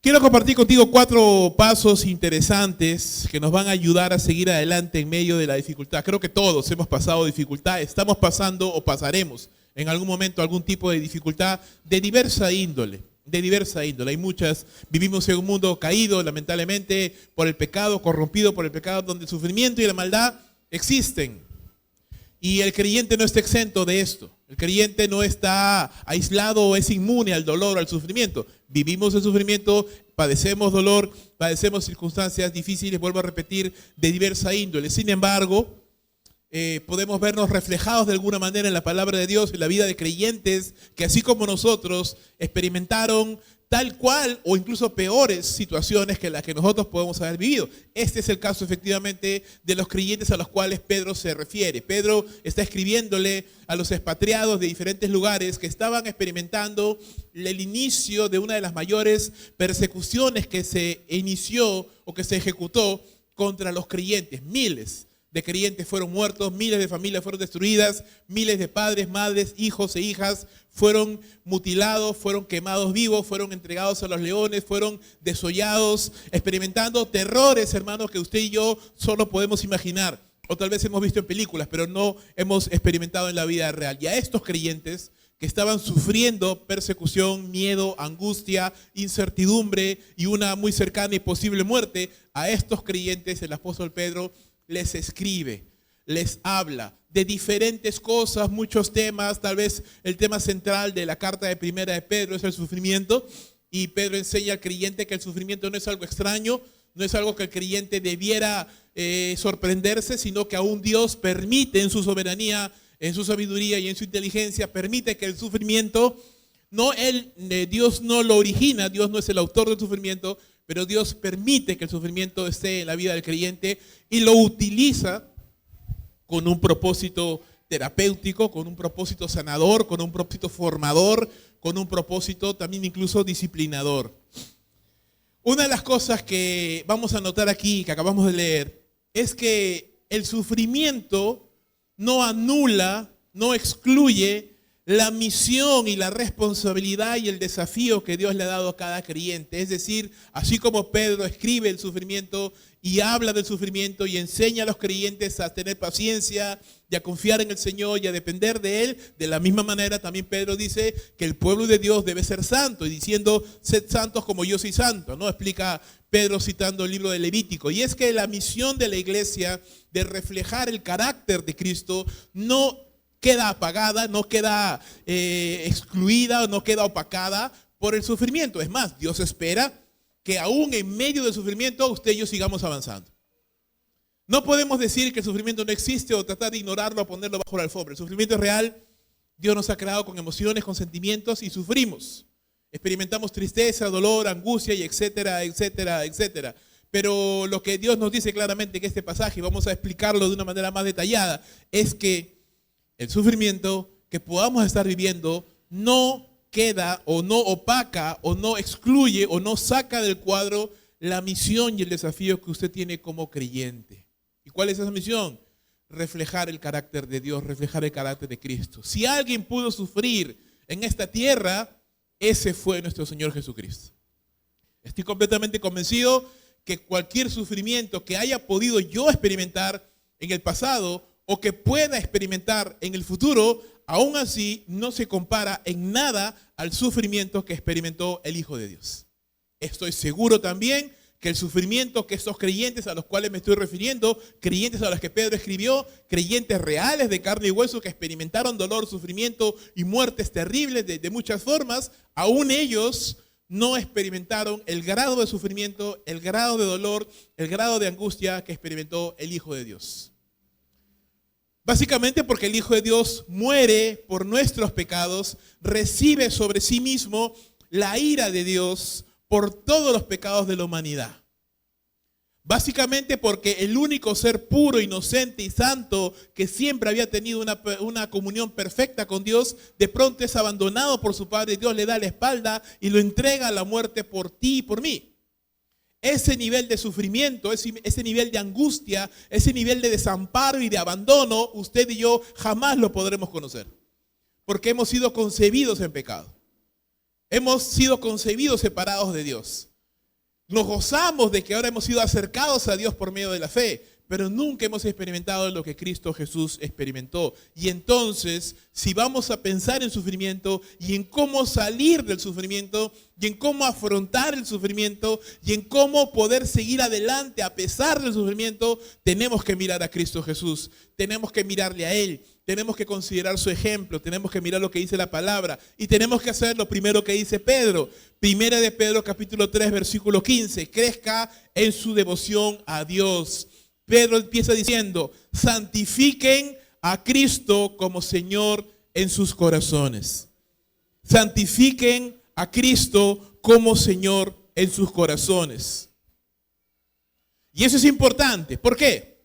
Quiero compartir contigo 4 pasos interesantes que nos van a ayudar a seguir adelante en medio de la dificultad. Creo que todos hemos pasado dificultad, estamos pasando o pasaremos en algún momento algún tipo de dificultad de diversa índole. Hay muchas. Vivimos en un mundo caído, lamentablemente, por el pecado, corrompido por el pecado, donde el sufrimiento y la maldad existen. Y el creyente no está exento de esto. El creyente no está aislado o es inmune al dolor, al sufrimiento. Vivimos el sufrimiento, padecemos dolor, padecemos circunstancias difíciles, vuelvo a repetir, de diversa índole. Sin embargo, podemos vernos reflejados de alguna manera en la palabra de Dios, en la vida de creyentes que así como nosotros experimentaron tal cual o incluso peores situaciones que las que nosotros podemos haber vivido. Este es el caso efectivamente de los creyentes a los cuales Pedro se refiere. Pedro está escribiéndole a los expatriados de diferentes lugares que estaban experimentando el inicio de una de las mayores persecuciones que se inició o que se ejecutó contra los creyentes. Miles de creyentes fueron muertos, miles de familias fueron destruidas, miles de padres, madres, hijos e hijas fueron mutilados, fueron quemados vivos, fueron entregados a los leones, fueron desollados, experimentando terrores, hermanos, que usted y yo solo podemos imaginar, o tal vez hemos visto en películas, pero no hemos experimentado en la vida real. Y a estos creyentes que estaban sufriendo persecución, miedo, angustia, incertidumbre y una muy cercana y posible muerte, a estos creyentes el apóstol Pedro les escribe, les habla de diferentes cosas, muchos temas. Tal vez el tema central de la carta de primera de Pedro es el sufrimiento, y Pedro enseña al creyente que el sufrimiento no es algo extraño, no es algo que el creyente debiera sorprenderse, sino que aún Dios permite en su soberanía, en su sabiduría y en su inteligencia, permite que el sufrimiento, Dios no lo origina, Dios no es el autor del sufrimiento, pero Dios permite que el sufrimiento esté en la vida del creyente y lo utiliza con un propósito terapéutico, con un propósito sanador, con un propósito formador, con un propósito también incluso disciplinador. Una de las cosas que vamos a notar aquí, que acabamos de leer, es que el sufrimiento no anula, no excluye la misión y la responsabilidad y el desafío que Dios le ha dado a cada creyente. Es decir, así como Pedro escribe el sufrimiento y habla del sufrimiento y enseña a los creyentes a tener paciencia y a confiar en el Señor y a depender de Él, de la misma manera también Pedro dice que el pueblo de Dios debe ser santo, y diciendo, sed santos como yo soy santo, ¿no? Explica Pedro citando el libro de Levítico. Y es que la misión de la iglesia de reflejar el carácter de Cristo no queda apagada, no queda excluida, no queda opacada por el sufrimiento. Es más, Dios espera que aún en medio del sufrimiento usted y yo sigamos avanzando. No podemos decir que el sufrimiento no existe o tratar de ignorarlo o ponerlo bajo la alfombra. El sufrimiento es real. Dios nos ha creado con emociones, con sentimientos, y sufrimos. Experimentamos tristeza, dolor, angustia y etcétera, etcétera, etcétera. Pero lo que Dios nos dice claramente en este pasaje, y vamos a explicarlo de una manera más detallada, es que el sufrimiento que podamos estar viviendo no queda o no opaca o no excluye o no saca del cuadro la misión y el desafío que usted tiene como creyente. ¿Y cuál es esa misión? Reflejar el carácter de Dios, reflejar el carácter de Cristo. Si alguien pudo sufrir en esta tierra, ese fue nuestro Señor Jesucristo. Estoy completamente convencido que cualquier sufrimiento que haya podido yo experimentar en el pasado o que pueda experimentar en el futuro, aún así no se compara en nada al sufrimiento que experimentó el Hijo de Dios. Estoy seguro también que el sufrimiento que estos creyentes a los cuales me estoy refiriendo, creyentes a los que Pedro escribió, creyentes reales de carne y hueso que experimentaron dolor, sufrimiento y muertes terribles de muchas formas, aún ellos no experimentaron el grado de sufrimiento, el grado de dolor, el grado de angustia que experimentó el Hijo de Dios. Básicamente porque el Hijo de Dios muere por nuestros pecados, recibe sobre sí mismo la ira de Dios por todos los pecados de la humanidad. Básicamente porque el único ser puro, inocente y santo que siempre había tenido una comunión perfecta con Dios, de pronto es abandonado por su Padre. Dios le da la espalda y lo entrega a la muerte por ti y por mí. Ese nivel de sufrimiento, ese nivel de angustia, ese nivel de desamparo y de abandono, usted y yo jamás lo podremos conocer. Porque hemos sido concebidos en pecado. Hemos sido concebidos separados de Dios. Nos gozamos de que ahora hemos sido acercados a Dios por medio de la fe, pero nunca hemos experimentado lo que Cristo Jesús experimentó. Y entonces, si vamos a pensar en sufrimiento y en cómo salir del sufrimiento y en cómo afrontar el sufrimiento y en cómo poder seguir adelante a pesar del sufrimiento, tenemos que mirar a Cristo Jesús, tenemos que mirarle a Él, tenemos que considerar su ejemplo, tenemos que mirar lo que dice la palabra y tenemos que hacer lo primero que dice Pedro. Primera de Pedro capítulo 3 versículo 15, crezca en su devoción a Dios. Pedro empieza diciendo, santifiquen a Cristo como Señor en sus corazones. Santifiquen a Cristo como Señor en sus corazones. Y eso es importante. ¿Por qué?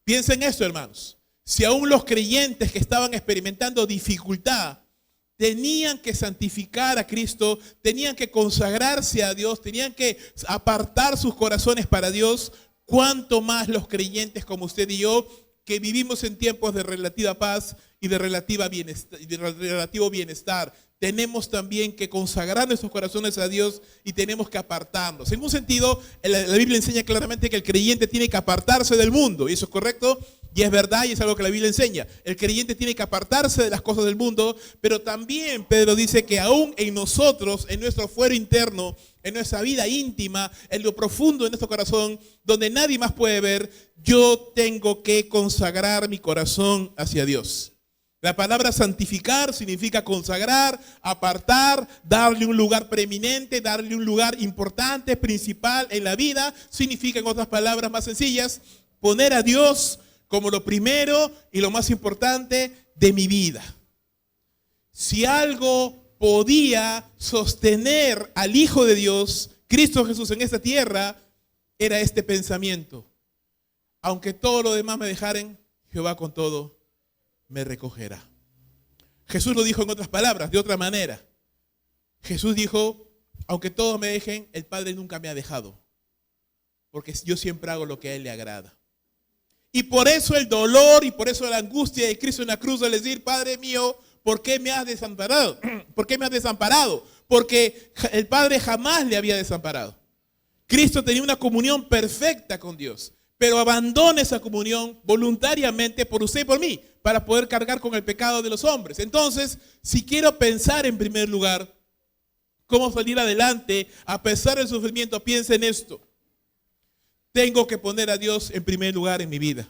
Piensen esto, hermanos. Si aún los creyentes que estaban experimentando dificultad tenían que santificar a Cristo, tenían que consagrarse a Dios, tenían que apartar sus corazones para Dios, cuánto más los creyentes como usted y yo, que vivimos en tiempos de relativa paz y de relativo bienestar. Tenemos también que consagrar nuestros corazones a Dios y tenemos que apartarnos. En un sentido, la Biblia enseña claramente que el creyente tiene que apartarse del mundo, y eso es correcto, y es verdad, y es algo que la Biblia enseña. El creyente tiene que apartarse de las cosas del mundo, pero también Pedro dice que aún en nosotros, en nuestro fuero interno, en nuestra vida íntima, en lo profundo de nuestro corazón, donde nadie más puede ver, yo tengo que consagrar mi corazón hacia Dios. La palabra santificar significa consagrar, apartar, darle un lugar preeminente, darle un lugar importante, principal en la vida. Significa, en otras palabras más sencillas, poner a Dios como lo primero y lo más importante de mi vida. Si algo podía sostener al Hijo de Dios, Cristo Jesús, en esta tierra, era este pensamiento: aunque todo lo demás me dejaren, Jehová con todo me recogerá. Jesús lo dijo en otras palabras, de otra manera. Jesús dijo, aunque todos me dejen, el Padre nunca me ha dejado, porque yo siempre hago lo que a Él le agrada. Y por eso el dolor y por eso la angustia de Cristo en la cruz al decir, Padre mío, ¿por qué me has desamparado? ¿Por qué me has desamparado? Porque el Padre jamás le había desamparado. Cristo tenía una comunión perfecta con Dios, pero abandona esa comunión voluntariamente por usted y por mí, para poder cargar con el pecado de los hombres. Entonces, si quiero pensar en primer lugar cómo salir adelante a pesar del sufrimiento, piensa en esto. Tengo que poner a Dios en primer lugar en mi vida,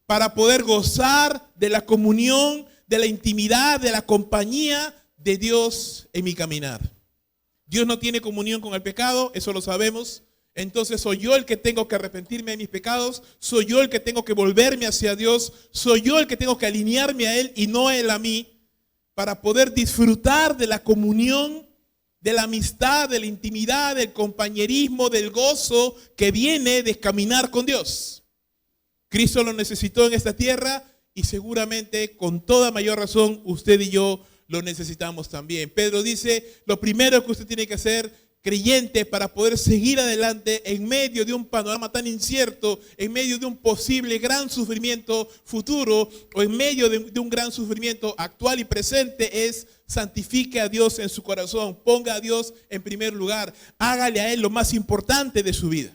para poder gozar de la comunión, de la intimidad, de la compañía de Dios en mi caminar. Dios no tiene comunión con el pecado, eso lo sabemos. Entonces soy yo el que tengo que arrepentirme de mis pecados, soy yo el que tengo que volverme hacia Dios, soy yo el que tengo que alinearme a Él y no Él a mí, para poder disfrutar de la comunión, de la amistad, de la intimidad, del compañerismo, del gozo que viene de caminar con Dios. Cristo lo necesitó en esta tierra y seguramente con toda mayor razón usted y yo lo necesitamos también. Pedro dice, lo primero que usted tiene que hacer, creyente, para poder seguir adelante en medio de un panorama tan incierto, en medio de un posible gran sufrimiento futuro o en medio de un gran sufrimiento actual y presente, es santifique a Dios en su corazón, ponga a Dios en primer lugar, hágale a Él lo más importante de su vida.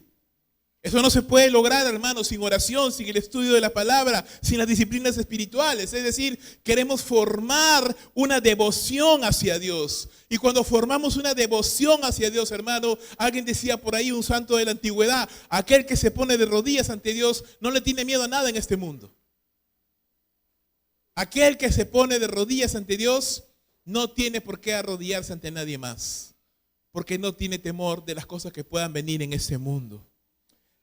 Eso no se puede lograr, hermanos, sin oración, sin el estudio de la palabra, sin las disciplinas espirituales. Es decir, queremos formar una devoción hacia Dios. Y cuando formamos una devoción hacia Dios, hermano, alguien decía por ahí, un santo de la antigüedad, aquel que se pone de rodillas ante Dios no le tiene miedo a nada en este mundo. Aquel que se pone de rodillas ante Dios no tiene por qué arrodillarse ante nadie más, porque no tiene temor de las cosas que puedan venir en este mundo.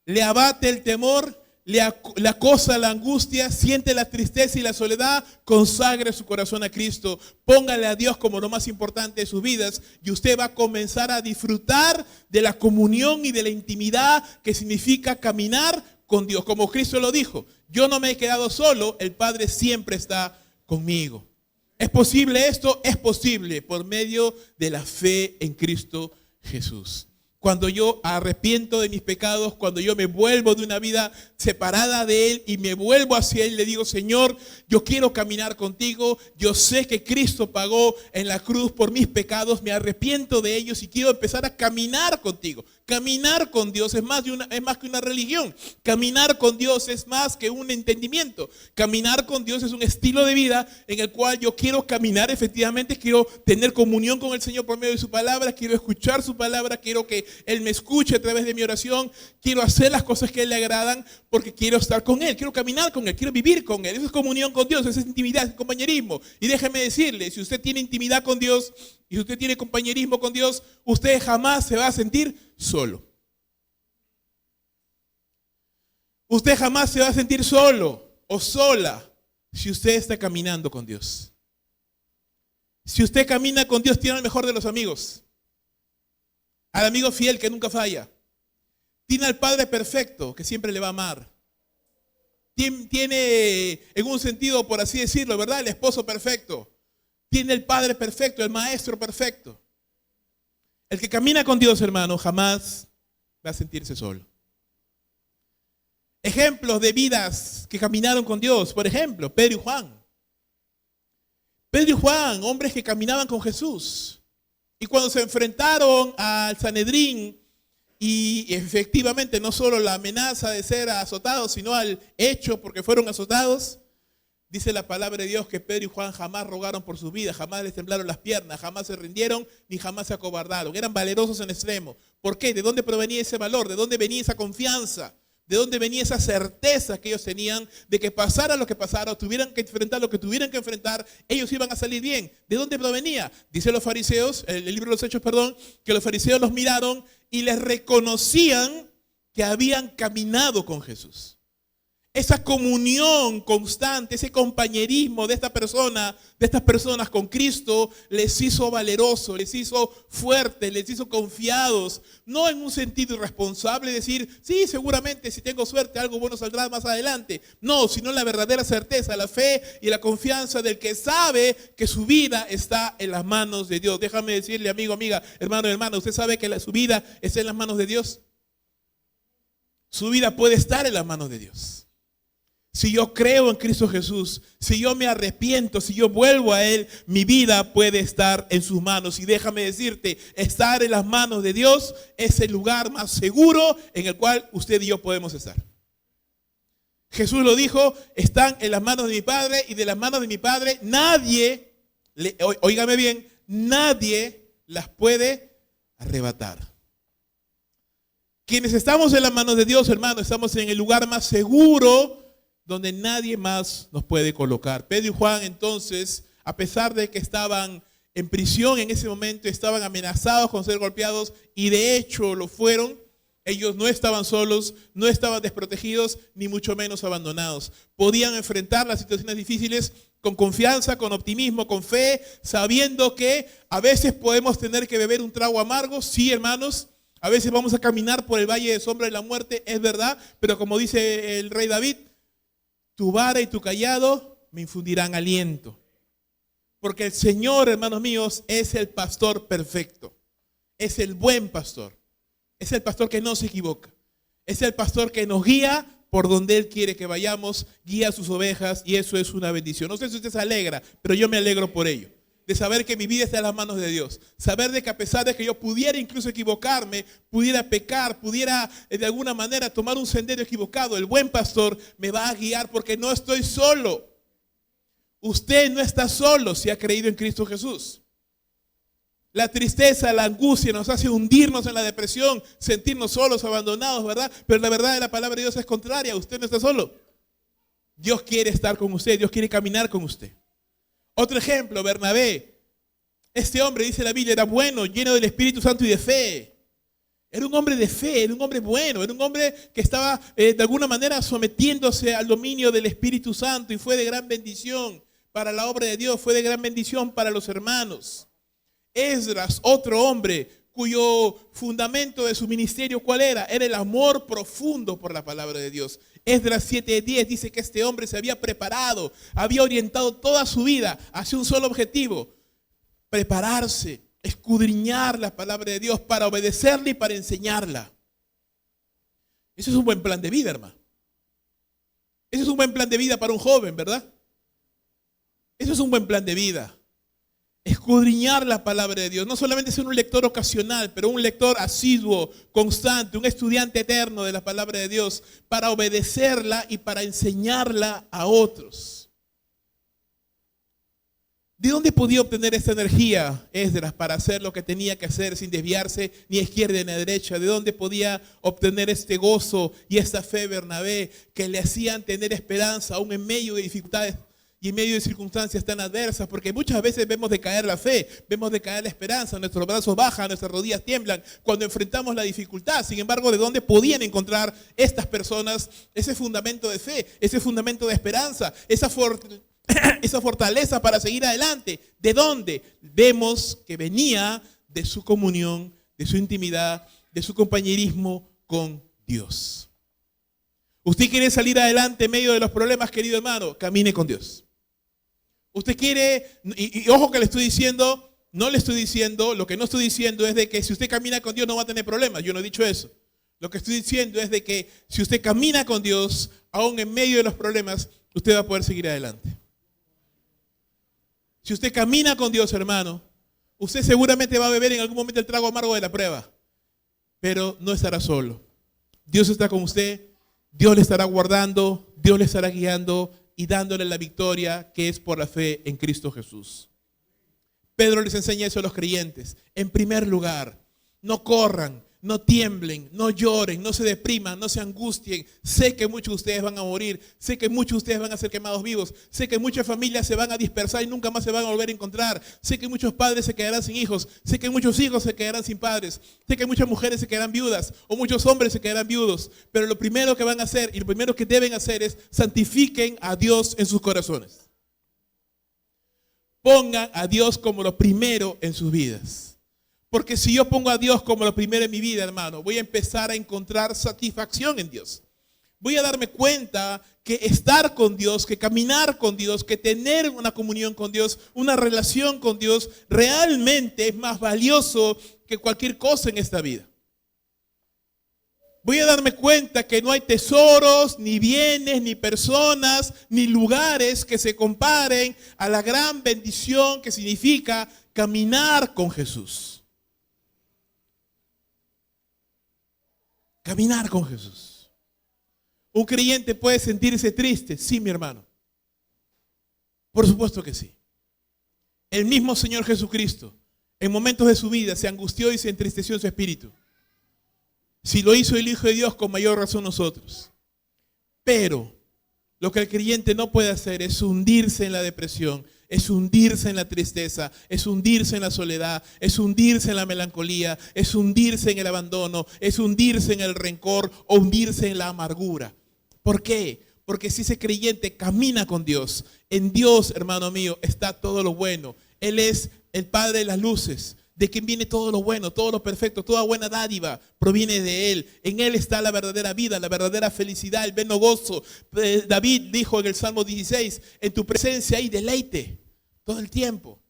Le abate el temor, le acosa la angustia, siente la tristeza y la soledad, consagre su corazón a Cristo, póngale a Dios como lo más importante de sus vidas y usted va a comenzar a disfrutar de la comunión y de la intimidad que significa caminar con Dios. Como Cristo lo dijo, yo no me he quedado solo, el Padre siempre está conmigo. ¿Es posible esto? Es posible por medio de la fe en Cristo Jesús. Cuando yo arrepiento de mis pecados, cuando yo me vuelvo de una vida separada de Él y me vuelvo hacia Él, le digo, Señor, yo quiero caminar contigo, yo sé que Cristo pagó en la cruz por mis pecados, me arrepiento de ellos y quiero empezar a caminar contigo. Caminar con Dios es más que una religión. Caminar con Dios es más que un entendimiento. Caminar con Dios es un estilo de vida en el cual yo quiero caminar efectivamente, quiero tener comunión con el Señor por medio de su palabra, quiero escuchar su palabra, quiero que Él me escuche a través de mi oración, quiero hacer las cosas que a Él le agradan porque quiero estar con Él, quiero caminar con Él, quiero vivir con Él. Eso es comunión con Dios, eso es intimidad, es compañerismo. Y déjeme decirle, si usted tiene intimidad con Dios y si usted tiene compañerismo con Dios, usted jamás se va a sentir solo. Usted jamás se va a sentir solo o sola si usted está caminando con Dios. Si usted camina con Dios, tiene al mejor de los amigos. Al amigo fiel que nunca falla. Tiene al Padre perfecto que siempre le va a amar. Tiene, en un sentido, por así decirlo, ¿verdad? El esposo perfecto. Tiene el Padre perfecto, el Maestro perfecto. El que camina con Dios, hermano, jamás va a sentirse solo. Ejemplos de vidas que caminaron con Dios. Por ejemplo, Pedro y Juan. Pedro y Juan, hombres que caminaban con Jesús. Y cuando se enfrentaron al Sanedrín, y efectivamente no solo la amenaza de ser azotados, sino al hecho porque fueron azotados, dice la palabra de Dios que Pedro y Juan jamás rogaron por su vida, jamás les temblaron las piernas, jamás se rindieron, ni jamás se acobardaron. Eran valerosos en extremo. ¿Por qué? ¿De dónde provenía ese valor? ¿De dónde venía esa confianza? ¿De dónde venía esa certeza que ellos tenían de que pasara lo que pasara, o tuvieran que enfrentar lo que tuvieran que enfrentar, ellos iban a salir bien? ¿De dónde provenía? Dice los fariseos, el libro de los Hechos, que los fariseos los miraron y les reconocían que habían caminado con Jesús. Esa comunión constante, ese compañerismo de estas personas con Cristo les hizo valerosos, les hizo fuertes, les hizo confiados. No en un sentido irresponsable decir, sí, seguramente si tengo suerte algo bueno saldrá más adelante. No, sino la verdadera certeza, la fe y la confianza del que sabe que su vida está en las manos de Dios. Déjame decirle, amigo, amiga, hermano, hermana, ¿usted sabe que su vida está en las manos de Dios? Su vida puede estar en las manos de Dios. Si yo creo en Cristo Jesús, si yo me arrepiento, si yo vuelvo a Él, mi vida puede estar en sus manos. Y déjame decirte, estar en las manos de Dios es el lugar más seguro en el cual usted y yo podemos estar. Jesús lo dijo, están en las manos de mi Padre y de las manos de mi Padre nadie, óigame bien, nadie las puede arrebatar. Quienes estamos en las manos de Dios, hermano, estamos en el lugar más seguro donde nadie más nos puede colocar. Pedro y Juan, entonces, a pesar de que estaban en prisión en ese momento, estaban amenazados con ser golpeados, y de hecho lo fueron, ellos no estaban solos, no estaban desprotegidos, ni mucho menos abandonados. Podían enfrentar las situaciones difíciles con confianza, con optimismo, con fe, sabiendo que a veces podemos tener que beber un trago amargo. Sí, hermanos, a veces vamos a caminar por el valle de sombra de la muerte, es verdad, pero como dice el rey David, tu vara y tu cayado me infundirán aliento. Porque el Señor, hermanos míos, es el pastor perfecto. Es el buen pastor. Es el pastor que no se equivoca. Es el pastor que nos guía por donde Él quiere que vayamos, guía a sus ovejas, y eso es una bendición. No sé si usted se alegra, pero yo me alegro por ello. De saber que mi vida está en las manos de Dios. Saber de que a pesar de que yo pudiera incluso equivocarme, pudiera pecar, pudiera de alguna manera tomar un sendero equivocado, el buen pastor me va a guiar porque no estoy solo. Usted no está solo si ha creído en Cristo Jesús. La tristeza, la angustia nos hace hundirnos en la depresión, sentirnos solos, abandonados, ¿verdad? Pero la verdad de la palabra de Dios es contraria. Usted no está solo. Dios quiere estar con usted, Dios quiere caminar con usted. Otro ejemplo, Bernabé. Este hombre, dice la Biblia, era bueno, lleno del Espíritu Santo y de fe. Era un hombre de fe, era un hombre bueno, era un hombre que estaba de alguna manera sometiéndose al dominio del Espíritu Santo, y fue de gran bendición para la obra de Dios, fue de gran bendición para los hermanos. Esdras, otro hombre cuyo fundamento de su ministerio, ¿cuál era? Era el amor profundo por la palabra de Dios. Esdras 7:10 dice que este hombre se había preparado, había orientado toda su vida hacia un solo objetivo: prepararse, escudriñar la palabra de Dios para obedecerla y para enseñarla. Eso es un buen plan de vida, hermano. Eso es un buen plan de vida para un joven, ¿verdad? Eso es un buen plan de vida. Escudriñar la palabra de Dios. No solamente ser un lector ocasional, pero un lector asiduo, constante, un estudiante eterno de la palabra de Dios para obedecerla y para enseñarla a otros. ¿De dónde podía obtener esta energía, Esdras, para hacer lo que tenía que hacer sin desviarse ni a izquierda ni a derecha? ¿De dónde podía obtener este gozo y esta fe, Bernabé, que le hacían tener esperanza aún en medio de dificultades y en medio de circunstancias tan adversas? Porque muchas veces vemos decaer la fe, vemos decaer la esperanza, nuestros brazos bajan, nuestras rodillas tiemblan cuando enfrentamos la dificultad. Sin embargo, ¿de dónde podían encontrar estas personas ese fundamento de fe, ese fundamento de esperanza, esa fortaleza para seguir adelante? ¿De dónde? Vemos que venía de su comunión, de su intimidad, de su compañerismo con Dios. Usted quiere salir adelante en medio de los problemas, querido hermano, camine con Dios. Usted quiere, y ojo que le estoy diciendo, no le estoy diciendo, lo que no estoy diciendo es de que si usted camina con Dios no va a tener problemas. Yo no he dicho eso. Lo que estoy diciendo es de que si usted camina con Dios, aún en medio de los problemas, usted va a poder seguir adelante. Si usted camina con Dios, hermano, usted seguramente va a beber en algún momento el trago amargo de la prueba, pero no estará solo. Dios está con usted, Dios le estará guardando, Dios le estará guiando y dándole la victoria que es por la fe en Cristo Jesús. Pedro les enseña eso a los creyentes. En primer lugar, no corran, no tiemblen, no lloren, no se depriman, no se angustien. Sé que muchos de ustedes van a morir, sé que muchos de ustedes van a ser quemados vivos, sé que muchas familias se van a dispersar y nunca más se van a volver a encontrar. Sé que muchos padres se quedarán sin hijos, sé que muchos hijos se quedarán sin padres, sé que muchas mujeres se quedarán viudas o muchos hombres se quedarán viudos. Pero lo primero que van a hacer y lo primero que deben hacer es santifiquen a Dios en sus corazones. Pongan a Dios como lo primero en sus vidas. Porque si yo pongo a Dios como lo primero en mi vida, hermano, voy a empezar a encontrar satisfacción en Dios. Voy a darme cuenta que estar con Dios, que caminar con Dios, que tener una comunión con Dios, una relación con Dios, realmente es más valioso que cualquier cosa en esta vida. Voy a darme cuenta que no hay tesoros, ni bienes, ni personas, ni lugares que se comparen a la gran bendición que significa caminar con Jesús. Caminar con Jesús. ¿Un creyente puede sentirse triste? Sí, mi hermano. Por supuesto que sí. El mismo Señor Jesucristo, en momentos de su vida, se angustió y se entristeció en su espíritu. Si lo hizo el Hijo de Dios, con mayor razón nosotros. Pero lo que el creyente no puede hacer es hundirse en la depresión, es hundirse en la tristeza, es hundirse en la soledad, es hundirse en la melancolía, es hundirse en el abandono, es hundirse en el rencor o hundirse en la amargura. ¿Por qué? Porque si ese creyente camina con Dios, en Dios, hermano mío, está todo lo bueno. Él es el Padre de las luces, de quien viene todo lo bueno, todo lo perfecto, toda buena dádiva proviene de Él. En Él está la verdadera vida, la verdadera felicidad, el pleno gozo. David dijo en el Salmo 16, en tu presencia hay deleite todo el tiempo.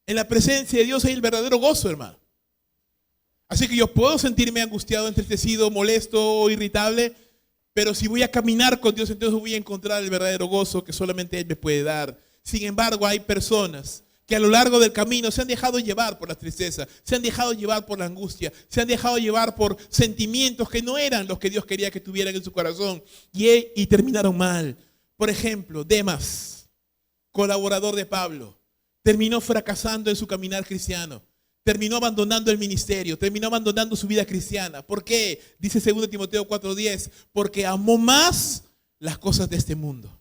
En la presencia de Dios hay el verdadero gozo, hermano. Así que yo puedo sentirme angustiado, entristecido, molesto o irritable, pero si voy a caminar con Dios, entonces voy a encontrar el verdadero gozo que solamente Él me puede dar. Sin embargo, hay personas que a lo largo del camino se han dejado llevar por la tristeza, se han dejado llevar por la angustia, se han dejado llevar por sentimientos que no eran los que Dios quería que tuvieran en su corazón y terminaron mal. Por ejemplo, Demas, colaborador de Pablo, terminó fracasando en su caminar cristiano, terminó abandonando el ministerio, terminó abandonando su vida cristiana. ¿Por qué? Dice 2 Timoteo 4:10, porque amó más las cosas de este mundo.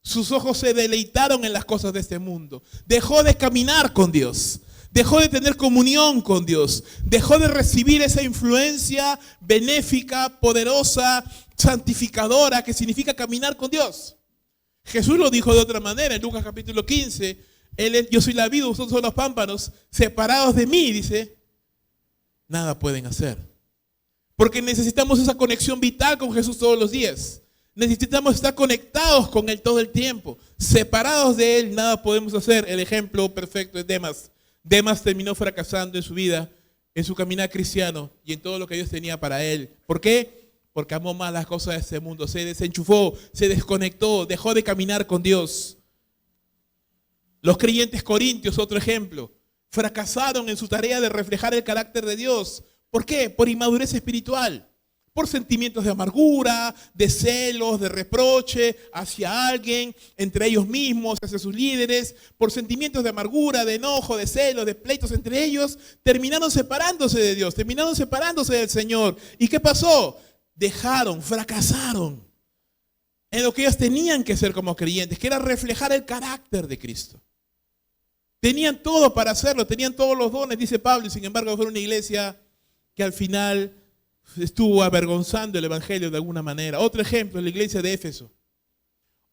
Sus ojos se deleitaron en las cosas de este mundo. Dejó de caminar con Dios. Dejó de tener comunión con Dios. Dejó de recibir esa influencia benéfica, poderosa, santificadora que significa caminar con Dios. Jesús lo dijo de otra manera en Lucas capítulo 15. Yo soy la vid, vosotros son los pámpanos. Separados de mí, dice, nada pueden hacer. Porque necesitamos esa conexión vital con Jesús todos los días. Necesitamos estar conectados con Él todo el tiempo. Separados de Él, nada podemos hacer. El ejemplo perfecto es Demas. Demas terminó fracasando en su vida, en su caminar cristiano y en todo lo que Dios tenía para él. ¿Por qué? Porque amó más las cosas de este mundo. Se desenchufó, se desconectó, dejó de caminar con Dios. Los creyentes corintios, otro ejemplo, fracasaron en su tarea de reflejar el carácter de Dios. ¿Por qué? Por inmadurez espiritual. Por sentimientos de amargura, de celos, de reproche hacia alguien, entre ellos mismos, hacia sus líderes, por sentimientos de amargura, de enojo, de celos, de pleitos entre ellos, terminaron separándose de Dios, terminaron separándose del Señor. ¿Y qué pasó? Fracasaron en lo que ellos tenían que ser como creyentes, que era reflejar el carácter de Cristo. Tenían todo para hacerlo, tenían todos los dones, dice Pablo, y sin embargo fue una iglesia que al final estuvo avergonzando el evangelio de alguna manera. Otro ejemplo, la iglesia de Éfeso.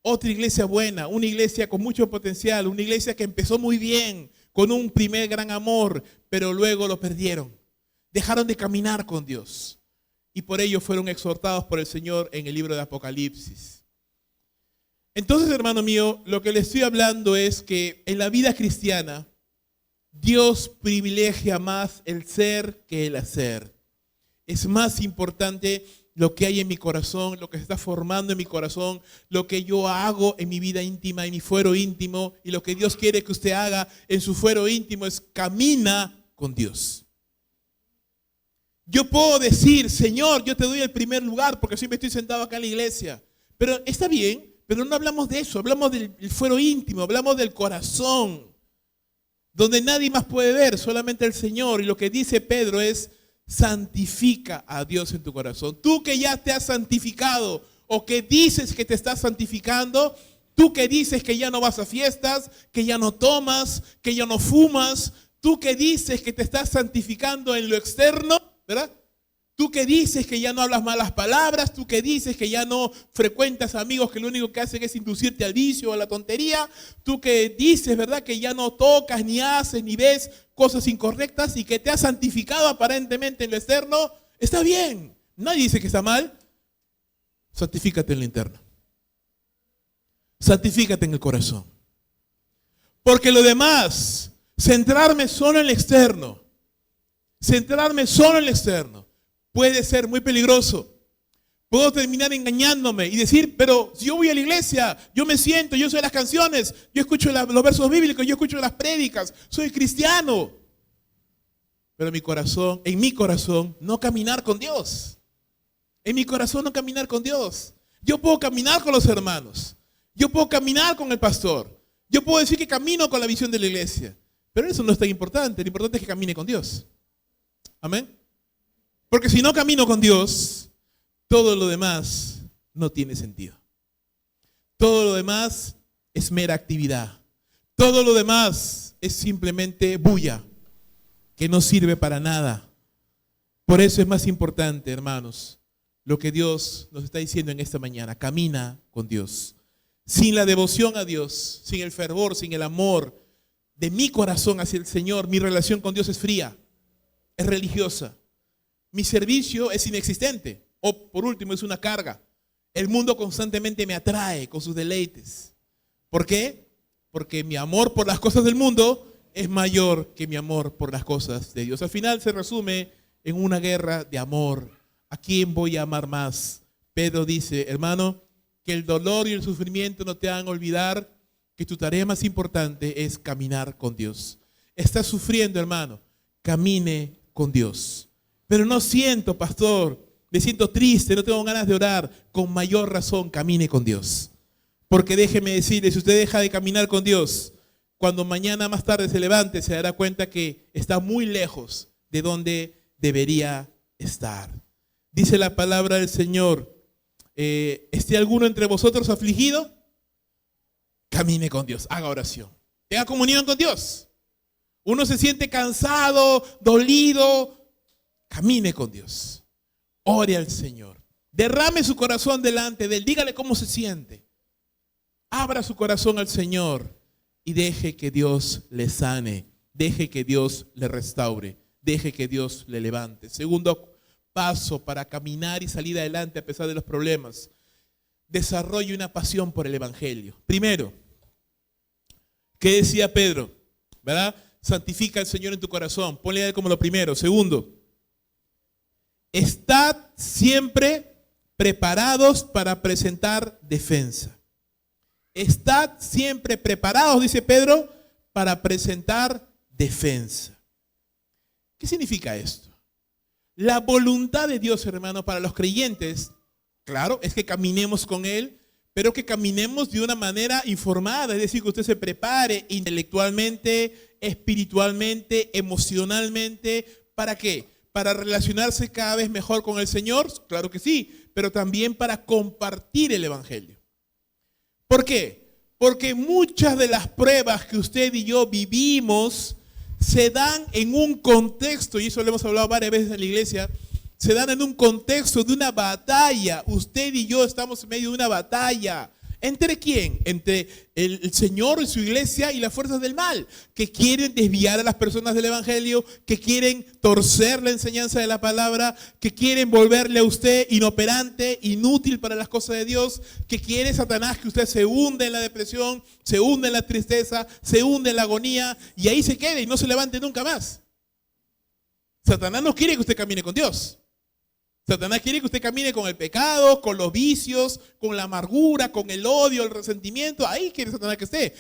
Otra iglesia buena, una iglesia con mucho potencial, una iglesia que empezó muy bien, con un primer gran amor, pero luego lo perdieron. Dejaron de caminar con Dios. Y por ello fueron exhortados por el Señor en el libro de Apocalipsis. Entonces, hermano mío, lo que le estoy hablando es que en la vida cristiana, Dios privilegia más el ser que el hacer. Es más importante lo que hay en mi corazón, lo que se está formando en mi corazón, lo que yo hago en mi vida íntima, en mi fuero íntimo, y lo que Dios quiere que usted haga en su fuero íntimo es camina con Dios. Yo puedo decir, Señor, yo te doy el primer lugar porque siempre estoy sentado acá en la iglesia. Pero está bien, pero no hablamos de eso, hablamos del fuero íntimo, hablamos del corazón, donde nadie más puede ver, solamente el Señor. Y lo que dice Pedro es, santifica a Dios en tu corazón. Tú que ya te has santificado o que dices que te estás santificando, tú que dices que ya no vas a fiestas, que ya no tomas, que ya no fumas, tú que dices que te estás santificando en lo externo, ¿verdad? Tú que dices que ya no hablas malas palabras, tú que dices que ya no frecuentas amigos que lo único que hacen es inducirte al vicio o a la tontería, tú que dices, ¿verdad?, que ya no tocas, ni haces, ni ves cosas incorrectas y que te has santificado aparentemente en lo externo, está bien. Nadie dice que está mal. Santifícate en lo interno. Santifícate en el corazón. Porque lo demás, centrarme solo en lo externo, puede ser muy peligroso. Puedo terminar engañándome y decir, pero si yo voy a la iglesia, yo me siento, yo soy las canciones, yo escucho los versos bíblicos, yo escucho las prédicas, soy cristiano. Pero en mi corazón, no caminar con Dios. En mi corazón no caminar con Dios. Yo puedo caminar con los hermanos. Yo puedo caminar con el pastor. Yo puedo decir que camino con la visión de la iglesia. Pero eso no es tan importante. Lo importante es que camine con Dios. Amén. Porque si no camino con Dios, todo lo demás no tiene sentido. Todo lo demás es mera actividad. Todo lo demás es simplemente bulla, que no sirve para nada. Por eso es más importante, hermanos, lo que Dios nos está diciendo en esta mañana. Camina con Dios. Sin la devoción a Dios, sin el fervor, sin el amor de mi corazón hacia el Señor, mi relación con Dios es fría, es religiosa. Mi servicio es inexistente. O por último, es una carga. El mundo constantemente me atrae con sus deleites. ¿Por qué? Porque mi amor por las cosas del mundo es mayor que mi amor por las cosas de Dios. Al final se resume en una guerra de amor. ¿A quién voy a amar más? Pedro dice, hermano, que el dolor y el sufrimiento no te hagan olvidar que tu tarea más importante es caminar con Dios. Estás sufriendo, hermano, camine con Dios. Pero no siento, pastor, me siento triste, no tengo ganas de orar. Con mayor razón, camine con Dios. Porque déjeme decirle, si usted deja de caminar con Dios, cuando mañana más tarde se levante, se dará cuenta que está muy lejos de donde debería estar. Dice la palabra del Señor, ¿esté alguno entre vosotros afligido? Camine con Dios, haga oración, tenga comunión con Dios. Uno se siente cansado, dolido, camine con Dios, ore al Señor, derrame su corazón delante de Él, dígale cómo se siente, abra su corazón al Señor y deje que Dios le sane, deje que Dios le restaure, deje que Dios le levante. Segundo paso para caminar y salir adelante a pesar de los problemas, desarrolle una pasión por el Evangelio. Primero, ¿qué decía Pedro? ¿Verdad? santifica al Señor en tu corazón. Ponle a Él como lo primero. Segundo, estad siempre preparados para presentar defensa. Estad siempre preparados, dice Pedro, para presentar defensa. ¿Qué significa esto? La voluntad de Dios, hermano, para los creyentes, claro, es que caminemos con Él, pero que caminemos de una manera informada, es decir, que usted se prepare intelectualmente, espiritualmente, emocionalmente. ¿Para qué? ¿Para relacionarse cada vez mejor con el Señor? Claro que sí, pero también para compartir el Evangelio. ¿Por qué? Porque muchas de las pruebas que usted y yo vivimos se dan en un contexto, y eso lo hemos hablado varias veces en la iglesia, se dan en un contexto de una batalla. Usted y yo estamos en medio de una batalla. ¿Entre quién? Entre el Señor y su iglesia y las fuerzas del mal, que quieren desviar a las personas del Evangelio, que quieren torcer la enseñanza de la palabra, que quieren volverle a usted inoperante, inútil para las cosas de Dios, que quiere Satanás que usted se hunde en la depresión, se hunde en la tristeza, se hunde en la agonía y ahí se quede y no se levante nunca más. Satanás no quiere que usted camine con Dios. Satanás quiere que usted camine con el pecado, con los vicios, con la amargura, con el odio, el resentimiento. Ahí quiere Satanás que esté.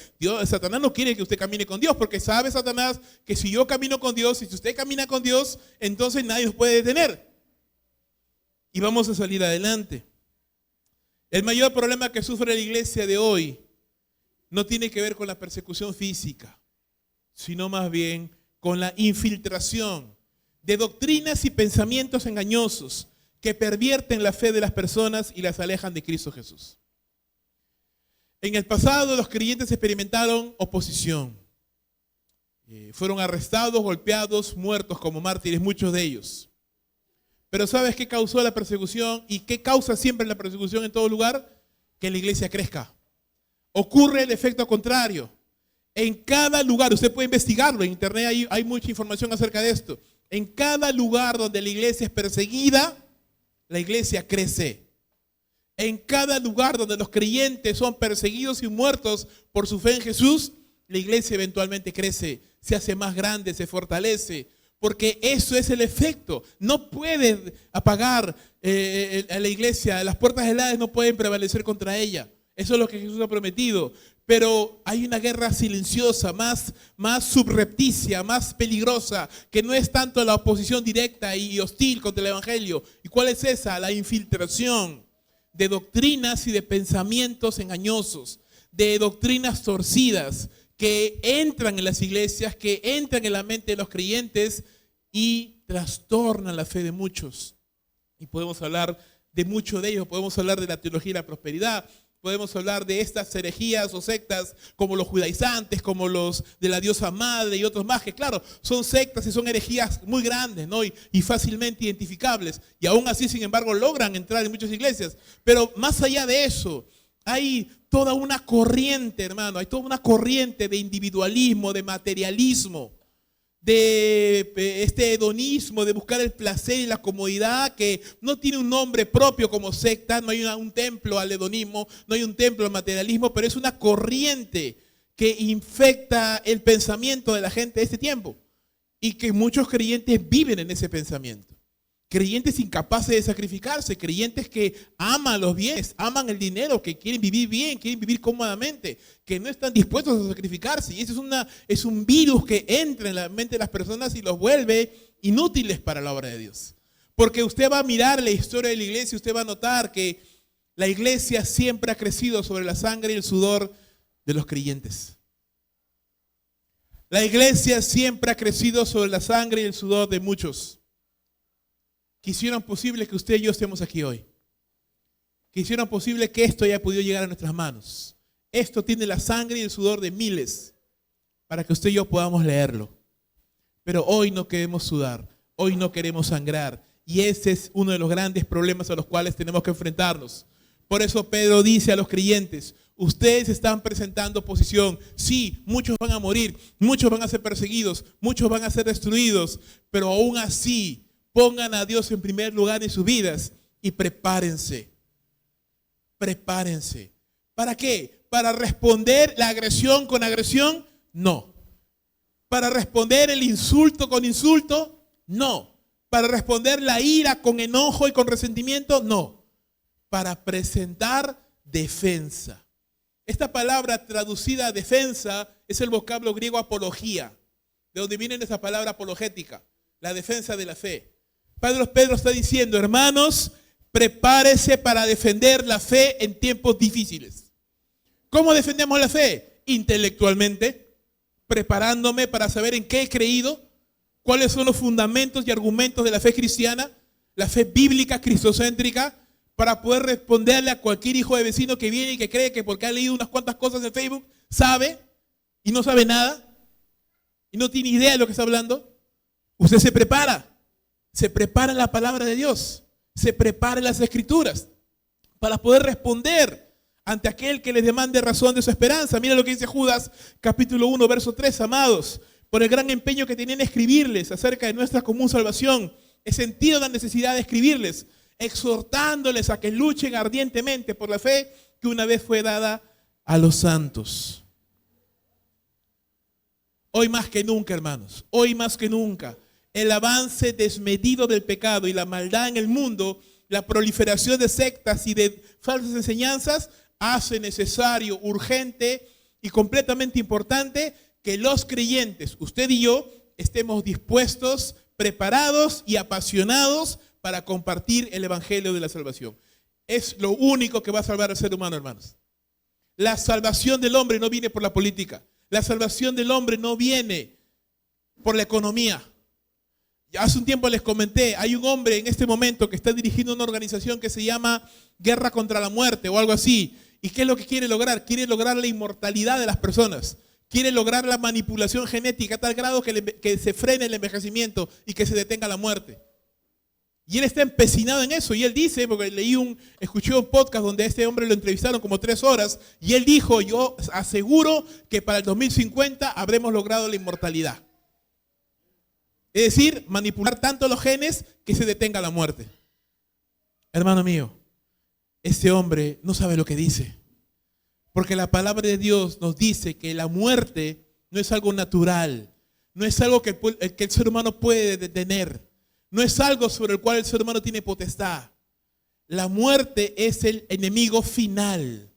Satanás no quiere que usted camine con Dios, porque sabe Satanás que si yo camino con Dios, y si usted camina con Dios, entonces nadie nos puede detener. Y vamos a salir adelante. El mayor problema que sufre la iglesia de hoy no tiene que ver con la persecución física, sino más bien con la infiltración de doctrinas y pensamientos engañosos que pervierten la fe de las personas y las alejan de Cristo Jesús. En el pasado los creyentes experimentaron oposición. Fueron arrestados, golpeados, muertos como mártires, muchos de ellos. Pero ¿sabes qué causó la persecución y qué causa siempre la persecución en todo lugar? Que la iglesia crezca. Ocurre el efecto contrario. En cada lugar, usted puede investigarlo, en internet hay mucha información acerca de esto. En cada lugar donde la iglesia es perseguida, la iglesia crece. En cada lugar donde los creyentes son perseguidos y muertos por su fe en Jesús, la iglesia eventualmente crece, se hace más grande, se fortalece, porque eso es el efecto. No puede apagar a la iglesia, las puertas del Hades no pueden prevalecer contra ella. Eso es lo que Jesús ha prometido. Pero hay una guerra silenciosa, más subrepticia, más peligrosa, que no es tanto la oposición directa y hostil contra el Evangelio. ¿Y cuál es esa? La infiltración de doctrinas y de pensamientos engañosos, de doctrinas torcidas que entran en las iglesias, que entran en la mente de los creyentes y trastornan la fe de muchos. Y podemos hablar de muchos de ellos, podemos hablar de la teología de la prosperidad. Podemos hablar de estas herejías o sectas como los judaizantes, como los de la diosa madre y otros más, que claro, son sectas y son herejías muy grandes, ¿no? y fácilmente identificables. Y aún así, sin embargo, logran entrar en muchas iglesias. Pero más allá de eso, hay toda una corriente, hermano, hay toda una corriente de individualismo, de materialismo, de este hedonismo, de buscar el placer y la comodidad, que no tiene un nombre propio como secta. No hay un templo al hedonismo, no hay un templo al materialismo, pero es una corriente que infecta el pensamiento de la gente de este tiempo y que muchos creyentes viven en ese pensamiento. Creyentes incapaces de sacrificarse, creyentes que aman los bienes, aman el dinero, que quieren vivir bien, quieren vivir cómodamente, que no están dispuestos a sacrificarse. Y eso es un virus que entra en la mente de las personas y los vuelve inútiles para la obra de Dios. Porque usted va a mirar la historia de la iglesia y usted va a notar que la iglesia siempre ha crecido sobre la sangre y el sudor de los creyentes. La iglesia siempre ha crecido sobre la sangre y el sudor de muchos que hicieron posible que usted y yo estemos aquí hoy. Que hicieron posible que esto haya podido llegar a nuestras manos. Esto tiene la sangre y el sudor de miles para que usted y yo podamos leerlo. Pero hoy no queremos sudar, hoy no queremos sangrar. Y ese es uno de los grandes problemas a los cuales tenemos que enfrentarnos. Por eso Pedro dice a los creyentes: ustedes están presentando oposición. Sí, muchos van a morir, muchos van a ser perseguidos, muchos van a ser destruidos, pero aún así pongan a Dios en primer lugar en sus vidas y prepárense. Prepárense. ¿Para qué? ¿Para responder la agresión con agresión? No. ¿Para responder el insulto con insulto? No. ¿Para responder la ira con enojo y con resentimiento? No. Para presentar defensa. Esta palabra traducida a defensa es el vocablo griego apología, de donde viene esa palabra apologética, la defensa de la fe. Pedro está diciendo, hermanos, prepárese para defender la fe en tiempos difíciles. ¿Cómo defendemos la fe? Intelectualmente, preparándome para saber en qué he creído, cuáles son los fundamentos y argumentos de la fe cristiana, la fe bíblica, cristocéntrica, para poder responderle a cualquier hijo de vecino que viene y que cree que porque ha leído unas cuantas cosas en Facebook, sabe y no sabe nada y no tiene idea de lo que está hablando. Usted se prepara en la palabra de Dios, se prepara en las Escrituras para poder responder ante aquel que le demande razón de su esperanza. Mira lo que dice Judas, capítulo 1, verso 3, amados, por el gran empeño que tenían en escribirles acerca de nuestra común salvación, he sentido la necesidad de escribirles, exhortándoles a que luchen ardientemente por la fe que una vez fue dada a los santos. Hoy más que nunca, hermanos, hoy más que nunca, el avance desmedido del pecado y la maldad en el mundo, la proliferación de sectas y de falsas enseñanzas, hace necesario, urgente y completamente importante que los creyentes, usted y yo, estemos dispuestos, preparados y apasionados para compartir el evangelio de la salvación. Es lo único que va a salvar al ser humano, hermanos. La salvación del hombre no viene por la política. La salvación del hombre no viene por la economía. Hace un tiempo les comenté, hay un hombre en este momento que está dirigiendo una organización que se llama Guerra contra la Muerte o algo así. ¿Y qué es lo que quiere lograr? Quiere lograr la inmortalidad de las personas. Quiere lograr la manipulación genética a tal grado que se frene el envejecimiento y que se detenga la muerte. Y él está empecinado en eso. Y él dice, porque escuché un podcast donde a este hombre lo entrevistaron como 3 horas, y él dijo, yo aseguro que para el 2050 habremos logrado la inmortalidad. Es decir, manipular tanto los genes que se detenga la muerte. Hermano mío, este hombre no sabe lo que dice. Porque la palabra de Dios nos dice que la muerte no es algo natural, no es algo que el ser humano puede detener. No es algo sobre el cual el ser humano tiene potestad. La muerte es el enemigo final.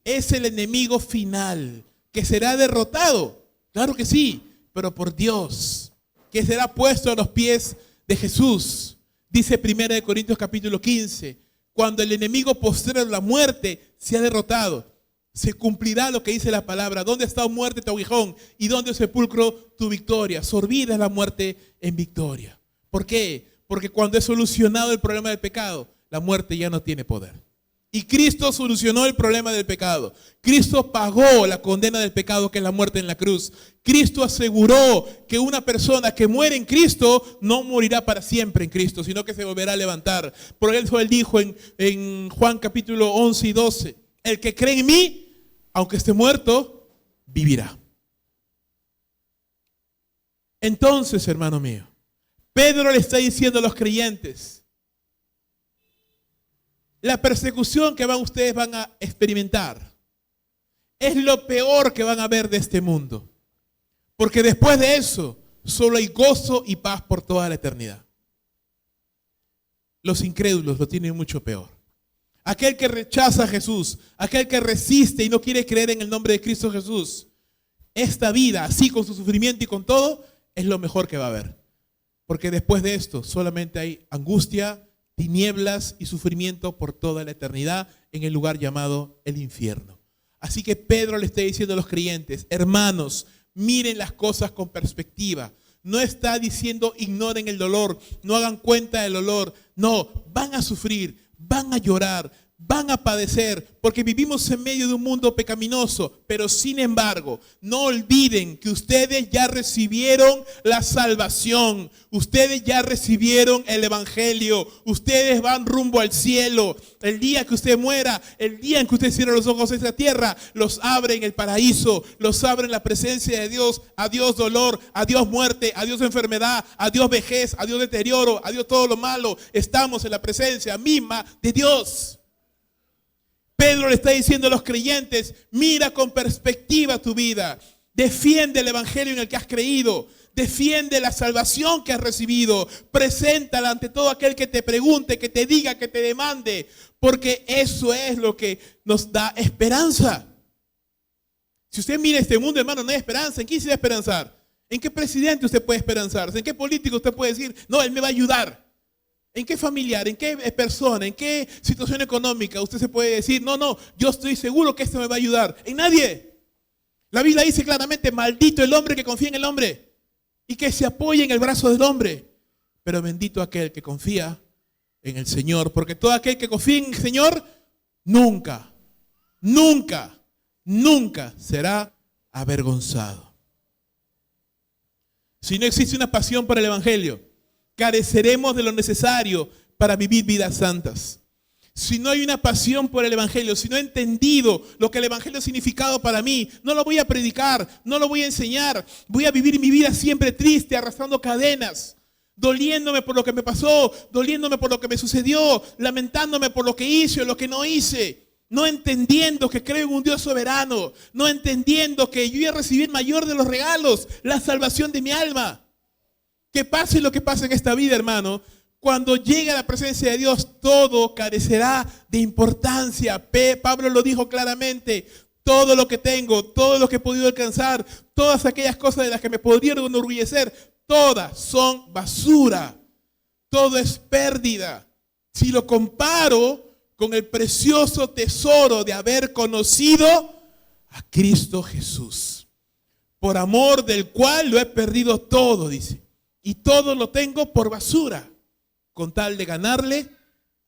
Es el enemigo final que será derrotado. Claro que sí, pero por Dios, que será puesto a los pies de Jesús. Dice 1 Corintios capítulo 15, cuando el enemigo postrero, la muerte, se ha derrotado, se cumplirá lo que dice la palabra. ¿Dónde está, muerte, tu aguijón? ¿Y dónde, oh sepulcro, tu victoria? Sorbida es la muerte en victoria. ¿Por qué? Porque cuando es solucionado el problema del pecado, la muerte ya no tiene poder. Y Cristo solucionó el problema del pecado. Cristo pagó la condena del pecado, que es la muerte en la cruz. Cristo aseguró que una persona que muere en Cristo no morirá para siempre en Cristo, sino que se volverá a levantar. Por eso él dijo en Juan capítulo 11 y 12, el que cree en mí, aunque esté muerto, vivirá. Entonces, hermano mío, Pedro le está diciendo a los creyentes, la persecución que ustedes van a experimentar es lo peor que van a ver de este mundo. Porque después de eso, solo hay gozo y paz por toda la eternidad. Los incrédulos lo tienen mucho peor. Aquel que rechaza a Jesús, aquel que resiste y no quiere creer en el nombre de Cristo Jesús, esta vida, así con su sufrimiento y con todo, es lo mejor que va a haber. Porque después de esto solamente hay angustia, tinieblas y sufrimiento por toda la eternidad en el lugar llamado el infierno. Así que Pedro le está diciendo a los creyentes, hermanos, miren las cosas con perspectiva. No está diciendo ignoren el dolor, no hagan cuenta del dolor. No, van a sufrir, van a llorar, van a padecer, porque vivimos en medio de un mundo pecaminoso, pero sin embargo, no olviden que ustedes ya recibieron la salvación, ustedes ya recibieron el evangelio, ustedes van rumbo al cielo. El día que usted muera, el día en que usted cierra los ojos a esta tierra, los abre en el paraíso, los abre en la presencia de Dios. Adiós dolor, adiós muerte, adiós enfermedad, adiós vejez, adiós deterioro, adiós todo lo malo. Estamos en la presencia misma de Dios. Pedro le está diciendo a los creyentes, mira con perspectiva tu vida. Defiende el evangelio en el que has creído. Defiende la salvación que has recibido. Preséntala ante todo aquel que te pregunte, que te diga, que te demande. Porque eso es lo que nos da esperanza. Si usted mira este mundo, hermano, no hay esperanza. ¿En quién se va a esperanzar? ¿En qué presidente usted puede esperanzarse? ¿En qué político usted puede decir, no, él me va a ayudar? ¿En qué familiar? ¿En qué persona? ¿En qué situación económica usted se puede decir, no, yo estoy seguro que esto me va a ayudar? En nadie. La Biblia dice claramente, maldito el hombre que confía en el hombre y que se apoya en el brazo del hombre. Pero bendito aquel que confía en el Señor, porque todo aquel que confía en el Señor nunca será avergonzado. Si no existe una pasión por el evangelio, careceremos de lo necesario para vivir vidas santas. Si no hay una pasión por el evangelio, si no he entendido lo que el evangelio ha significado para mí, no lo voy a predicar, no lo voy a enseñar. Voy a vivir mi vida siempre triste, arrastrando cadenas, doliéndome por lo que me pasó, doliéndome por lo que me sucedió, lamentándome por lo que hice o lo que no hice. No entendiendo que creo en un Dios soberano, no entendiendo que yo voy a recibir mayor de los regalos, la salvación de mi alma. Que pase lo que pase en esta vida, hermano, cuando llegue a la presencia de Dios, todo carecerá de importancia. Pablo lo dijo claramente, todo lo que tengo, todo lo que he podido alcanzar, todas aquellas cosas de las que me podrían enorgullecer, todas son basura, todo es pérdida. Si lo comparo con el precioso tesoro de haber conocido a Cristo Jesús, por amor del cual lo he perdido todo, dice, y todo lo tengo por basura, con tal de ganarle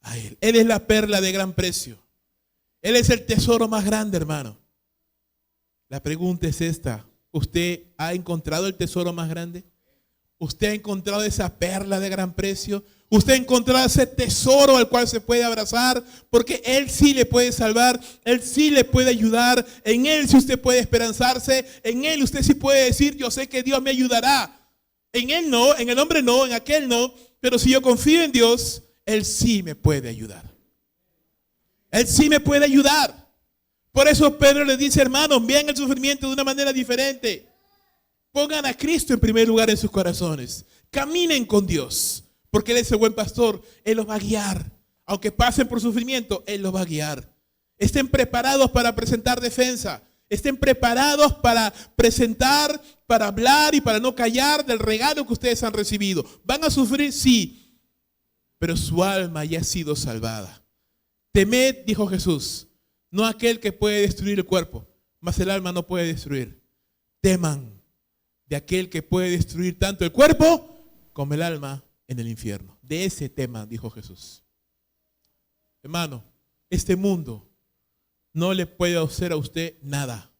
a Él. Él es la perla de gran precio. Él es el tesoro más grande, hermano. La pregunta es esta: ¿usted ha encontrado el tesoro más grande? ¿Usted ha encontrado esa perla de gran precio? ¿Usted ha encontrado ese tesoro al cual se puede abrazar? Porque Él sí le puede salvar, Él sí le puede ayudar, en Él sí usted puede esperanzarse, en Él usted sí puede decir, yo sé que Dios me ayudará. En Él no, en el hombre no, en aquel no, pero si yo confío en Dios, Él sí me puede ayudar. Él sí me puede ayudar. Por eso Pedro le dice, hermanos, vean el sufrimiento de una manera diferente. Pongan a Cristo en primer lugar en sus corazones. Caminen con Dios, porque Él es el buen pastor. Él los va a guiar. Aunque pasen por sufrimiento, Él los va a guiar. Estén preparados para presentar defensa. Estén preparados para presentar, para hablar y para no callar del regalo que ustedes han recibido. ¿Van a sufrir? Sí, pero su alma ya ha sido salvada. Temed, dijo Jesús, no aquel que puede destruir el cuerpo, mas el alma no puede destruir. Teman de aquel que puede destruir tanto el cuerpo como el alma en el infierno. De ese tema dijo Jesús. Hermano, este mundo no le puede hacer a usted nada.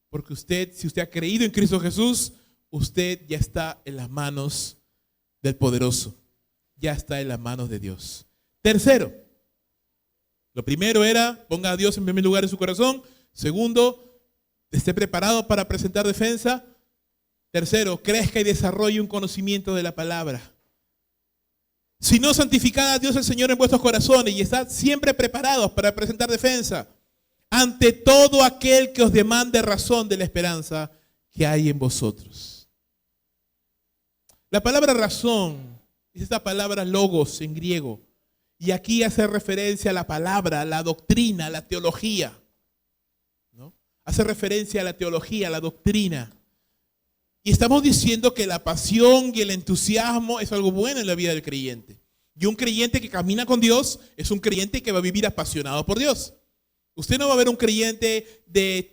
Porque usted, si usted ha creído en Cristo Jesús, usted ya está en las manos del poderoso. Ya está en las manos de Dios. Tercero, lo primero era, ponga a Dios en primer lugar en su corazón. Segundo, esté preparado para presentar defensa. Tercero, crezca y desarrolle un conocimiento de la palabra. Si no, santificad a Dios el Señor en vuestros corazones y estad siempre preparados para presentar defensa ante todo aquel que os demande razón de la esperanza que hay en vosotros. La palabra razón es esta palabra logos en griego. Y aquí hace referencia a la palabra, a la doctrina, a la teología, ¿no? Hace referencia a la teología, a la doctrina. Y estamos diciendo que la pasión y el entusiasmo es algo bueno en la vida del creyente. Y un creyente que camina con Dios es un creyente que va a vivir apasionado por Dios. Usted no va a ver un creyente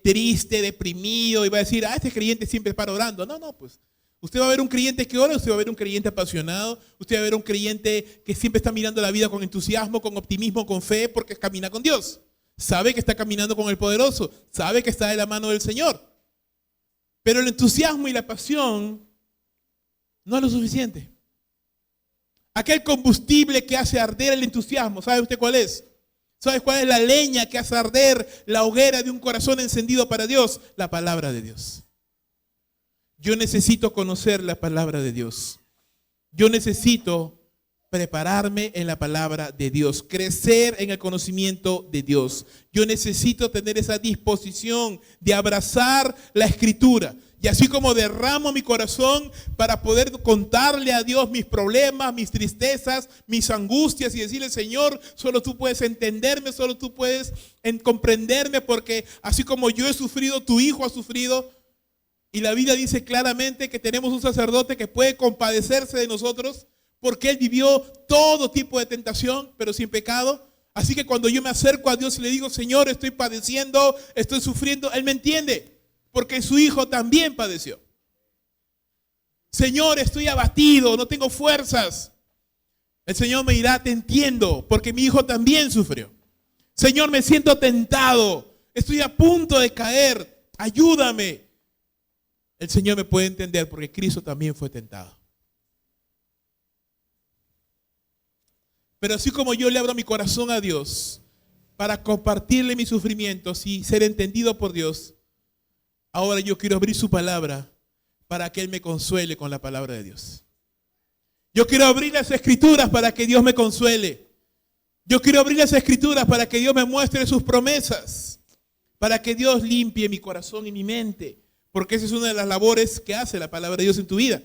triste, deprimido y va a decir, este creyente siempre para orando. No, pues usted va a ver un creyente que ora, usted va a ver un creyente apasionado, usted va a ver un creyente que siempre está mirando la vida con entusiasmo, con optimismo, con fe, porque camina con Dios. Sabe que está caminando con el poderoso, sabe que está de la mano del Señor. Pero el entusiasmo y la pasión no es lo suficiente. Aquel combustible que hace arder el entusiasmo, ¿sabe usted cuál es? ¿Sabe cuál es la leña que hace arder la hoguera de un corazón encendido para Dios? La palabra de Dios. Yo necesito conocer la palabra de Dios. Yo necesito prepararme en la palabra de Dios, crecer en el conocimiento de Dios. Yo necesito tener esa disposición de abrazar la Escritura. Y así como derramo mi corazón para poder contarle a Dios mis problemas, mis tristezas, mis angustias y decirle, Señor, solo tú puedes entenderme, solo tú puedes comprenderme, porque así como yo he sufrido, tu hijo ha sufrido. Y la Biblia dice claramente que tenemos un sacerdote que puede compadecerse de nosotros porque él vivió todo tipo de tentación, pero sin pecado. Así que cuando yo me acerco a Dios y le digo, Señor, estoy padeciendo, estoy sufriendo, Él me entiende. Porque su hijo también padeció. Señor, estoy abatido, no tengo fuerzas. El Señor me dirá, te entiendo, porque mi hijo también sufrió. Señor, me siento tentado, estoy a punto de caer, ayúdame. El Señor me puede entender porque Cristo también fue tentado. Pero así como yo le abro mi corazón a Dios para compartirle mis sufrimientos y ser entendido por Dios, ahora yo quiero abrir su palabra para que Él me consuele con la palabra de Dios. Yo quiero abrir las Escrituras para que Dios me consuele. Yo quiero abrir las Escrituras para que Dios me muestre sus promesas, para que Dios limpie mi corazón y mi mente, porque esa es una de las labores que hace la palabra de Dios en tu vida.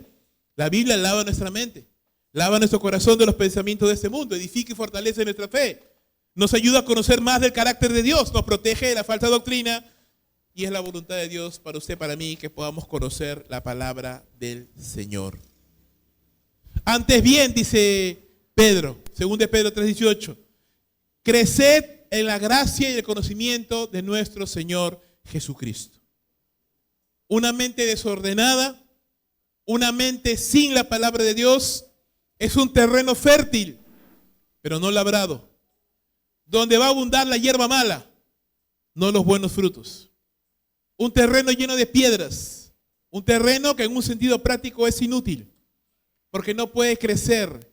La Biblia lava nuestra mente, lava nuestro corazón de los pensamientos de este mundo, edifica y fortalece nuestra fe, nos ayuda a conocer más del carácter de Dios, nos protege de la falsa doctrina. Y es la voluntad de Dios para usted, para mí, que podamos conocer la palabra del Señor. Antes bien, dice Pedro, 2 Pedro 3:18, creced en la gracia y el conocimiento de nuestro Señor Jesucristo. Una mente desordenada, una mente sin la palabra de Dios, es un terreno fértil, pero no labrado, donde va a abundar la hierba mala, no los buenos frutos. Un terreno lleno de piedras, un terreno que en un sentido práctico es inútil, porque no puede crecer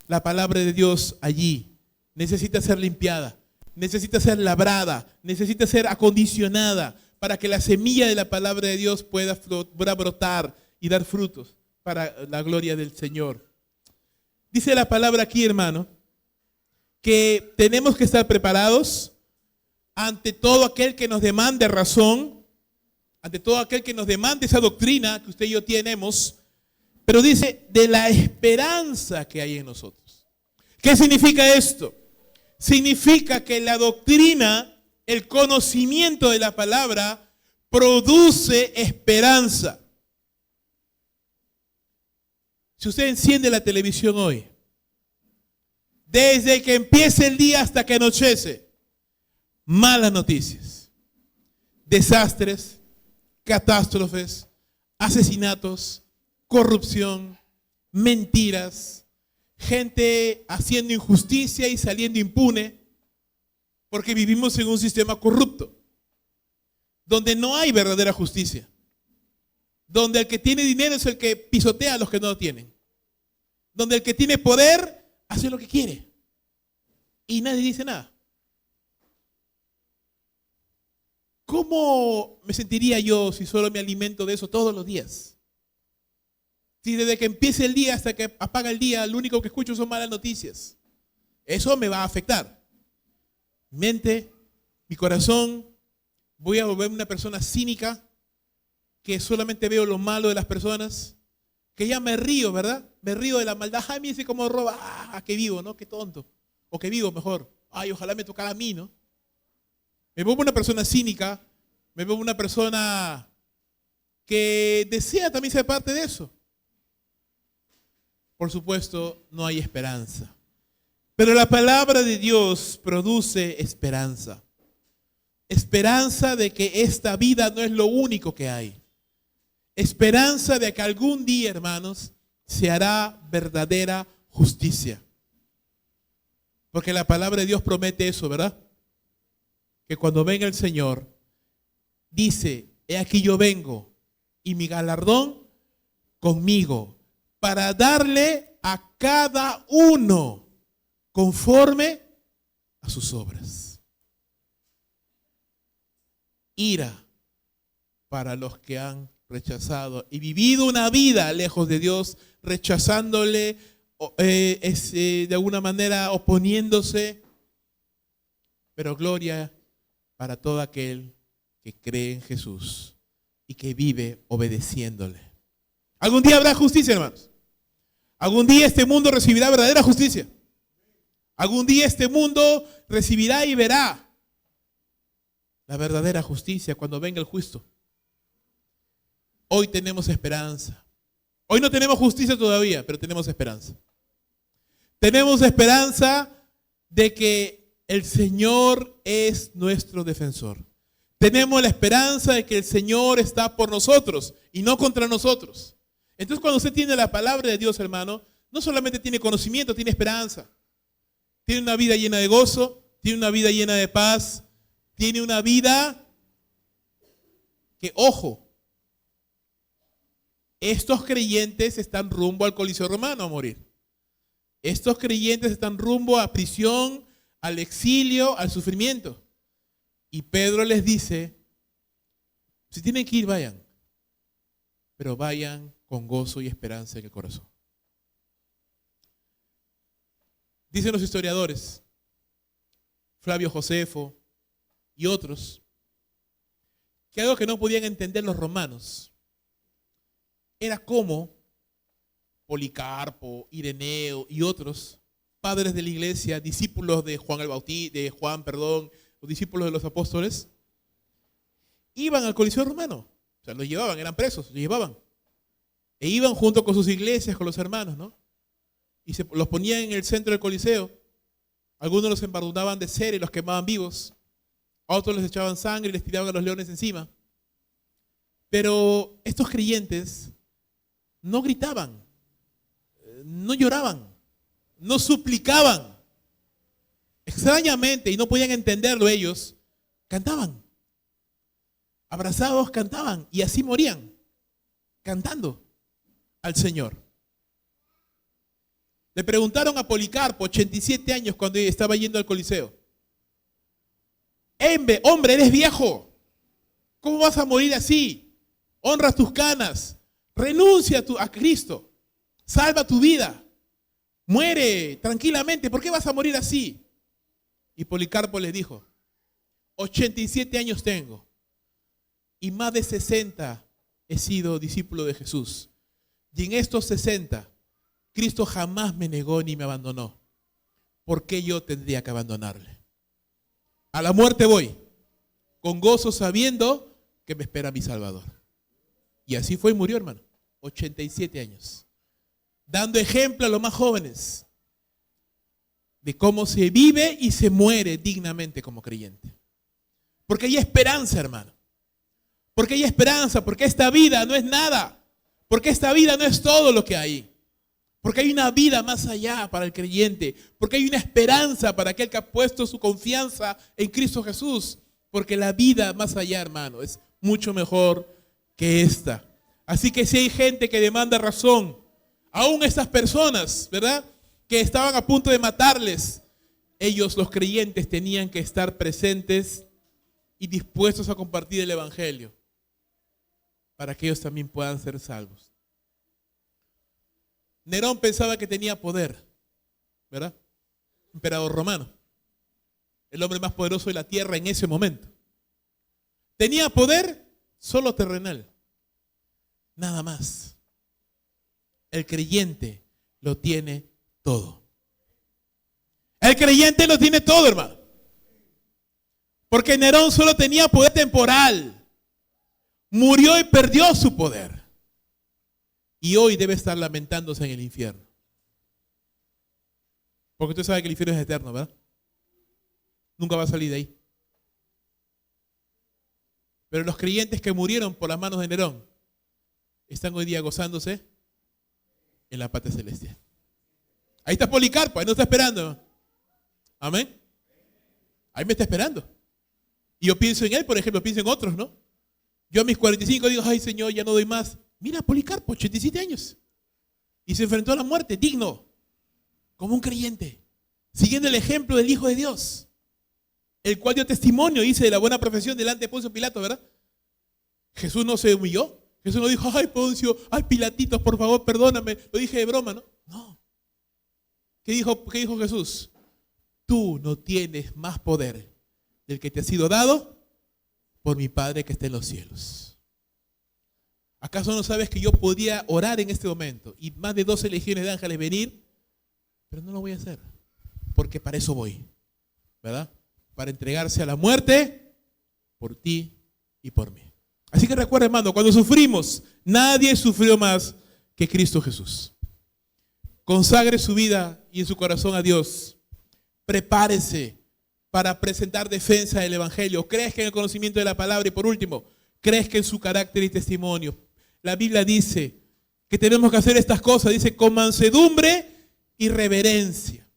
la palabra de Dios allí. Necesita ser limpiada, necesita ser labrada, necesita ser acondicionada para que la semilla de la palabra de Dios pueda brotar y dar frutos para la gloria del Señor. Dice la palabra aquí, hermano, que tenemos que estar preparados ante todo aquel que nos demande razón, ante todo aquel que nos demande esa doctrina que usted y yo tenemos, pero dice de la esperanza que hay en nosotros. ¿Qué significa esto? Significa que la doctrina, el conocimiento de la palabra, produce esperanza. Si usted enciende la televisión hoy, desde que empieza el día hasta que anochece, malas noticias, desastres, catástrofes, asesinatos, corrupción, mentiras, gente haciendo injusticia y saliendo impune, porque vivimos en un sistema corrupto, donde no hay verdadera justicia, donde el que tiene dinero es el que pisotea a los que no lo tienen, donde el que tiene poder hace lo que quiere y nadie dice nada. ¿Cómo me sentiría yo si solo me alimento de eso todos los días? Si desde que empiece el día hasta que apaga el día, lo único que escucho son malas noticias. Eso me va a afectar. Mi mente, mi corazón, voy a volverme una persona cínica, que solamente veo lo malo de las personas, que ya me río, ¿verdad? Me río de la maldad. Ay, me dice cómo roba. Ah, que vivo, ¿no? Qué tonto. O que vivo mejor. Ay, ojalá me tocara a mí, ¿no? Me vuelvo una persona cínica, me vuelvo una persona que desea también ser parte de eso. Por supuesto, no hay esperanza. Pero la palabra de Dios produce esperanza. Esperanza de que esta vida no es lo único que hay. Esperanza de que algún día, hermanos, se hará verdadera justicia. Porque la palabra de Dios promete eso, ¿verdad? Que cuando venga el Señor, dice, he aquí yo vengo y mi galardón conmigo para darle a cada uno conforme a sus obras. Ira para los que han rechazado y vivido una vida lejos de Dios, rechazándole de alguna manera oponiéndose, pero gloria para todo aquel que cree en Jesús y que vive obedeciéndole. Algún día habrá justicia, hermanos. Algún día este mundo recibirá verdadera justicia. Algún día este mundo recibirá y verá la verdadera justicia cuando venga el justo. Hoy tenemos esperanza. Hoy no tenemos justicia todavía, pero tenemos esperanza. Tenemos esperanza de que el Señor es nuestro defensor. Tenemos la esperanza de que el Señor está por nosotros y no contra nosotros. Entonces, cuando usted tiene la palabra de Dios, hermano, no solamente tiene conocimiento, tiene esperanza. Tiene una vida llena de gozo, tiene una vida llena de paz, tiene una vida que, ojo, estos creyentes están rumbo al Coliseo Romano a morir. Estos creyentes están rumbo a prisión, al exilio, al sufrimiento. Y Pedro les dice, si tienen que ir, vayan. Pero vayan con gozo y esperanza en el corazón. Dicen los historiadores, Flavio Josefo y otros, que algo que no podían entender los romanos era cómo Policarpo, Ireneo y otros padres de la iglesia, discípulos de Juan el Bautista, los discípulos de los apóstoles, iban al Coliseo Romano. O sea, los llevaban, eran presos, los llevaban. E iban junto con sus iglesias, con los hermanos, ¿no? Y los ponían en el centro del Coliseo. Algunos los embardunaban de cera y los quemaban vivos. A otros les echaban sangre y les tiraban a los leones encima. Pero estos creyentes no gritaban, no lloraban, no suplicaban. Extrañamente, y no podían entenderlo ellos, cantaban. Abrazados cantaban y así morían, cantando al Señor. Le preguntaron a Policarpo, 87 años, cuando estaba yendo al Coliseo: hombre, eres viejo, ¿cómo vas a morir así? Honra tus canas, renuncia a Cristo, salva tu vida, muere tranquilamente, ¿por qué vas a morir así? Y Policarpo les dijo: 87 años tengo y más de 60 he sido discípulo de Jesús. Y en estos 60, Cristo jamás me negó ni me abandonó. ¿Por qué yo tendría que abandonarle? A la muerte voy, con gozo sabiendo que me espera mi Salvador. Y así fue y murió, hermano. 87 años. Dando ejemplo a los más jóvenes de cómo se vive y se muere dignamente como creyente. Porque hay esperanza, hermano. Porque hay esperanza, porque esta vida no es nada. Porque esta vida no es todo lo que hay. Porque hay una vida más allá para el creyente. Porque hay una esperanza para aquel que ha puesto su confianza en Cristo Jesús. Porque la vida más allá, hermano, es mucho mejor que esta. Así que si hay gente que demanda razón, aún estas personas, ¿verdad?, que estaban a punto de matarles, ellos, los creyentes, tenían que estar presentes y dispuestos a compartir el evangelio para que ellos también puedan ser salvos. Nerón pensaba que tenía poder, ¿verdad? Emperador romano, el hombre más poderoso de la tierra en ese momento. Tenía poder solo terrenal, nada más. El creyente lo tiene todo. El creyente lo tiene todo, hermano. Porque Nerón solo tenía poder temporal. Murió y perdió su poder. Y hoy debe estar lamentándose en el infierno. Porque usted sabe que el infierno es eterno, ¿verdad? Nunca va a salir de ahí. Pero los creyentes que murieron por las manos de Nerón están hoy día gozándose en la patria celestial. Ahí está Policarpo, ahí no está esperando. Amén. Ahí me está esperando. Y yo pienso en él, por ejemplo, pienso en otros, ¿no? Yo a mis 45 digo: ay, Señor, ya no doy más. Mira, Policarpo, 87 años. Y se enfrentó a la muerte, digno, como un creyente, siguiendo el ejemplo del Hijo de Dios, el cual dio testimonio, dice, de la buena profesión delante de Poncio Pilato, ¿verdad? Jesús no se humilló. Jesús no dijo: ay, Poncio, ay, Pilatitos, por favor, perdóname. Lo dije de broma, ¿no? No. ¿Qué dijo Jesús? Tú no tienes más poder del que te ha sido dado por mi Padre que está en los cielos. ¿Acaso no sabes que yo podía orar en este momento y más de 12 legiones de ángeles venir? Pero no lo voy a hacer, porque para eso voy, ¿verdad? Para entregarse a la muerte por ti y por mí. Así que recuerda, hermano, cuando sufrimos, nadie sufrió más que Cristo Jesús. Consagre su vida y en su corazón a Dios. Prepárese para presentar defensa del Evangelio. Crezca en el conocimiento de la palabra y por último, crezca en su carácter y testimonio. La Biblia dice que tenemos que hacer estas cosas, dice con mansedumbre y reverencia.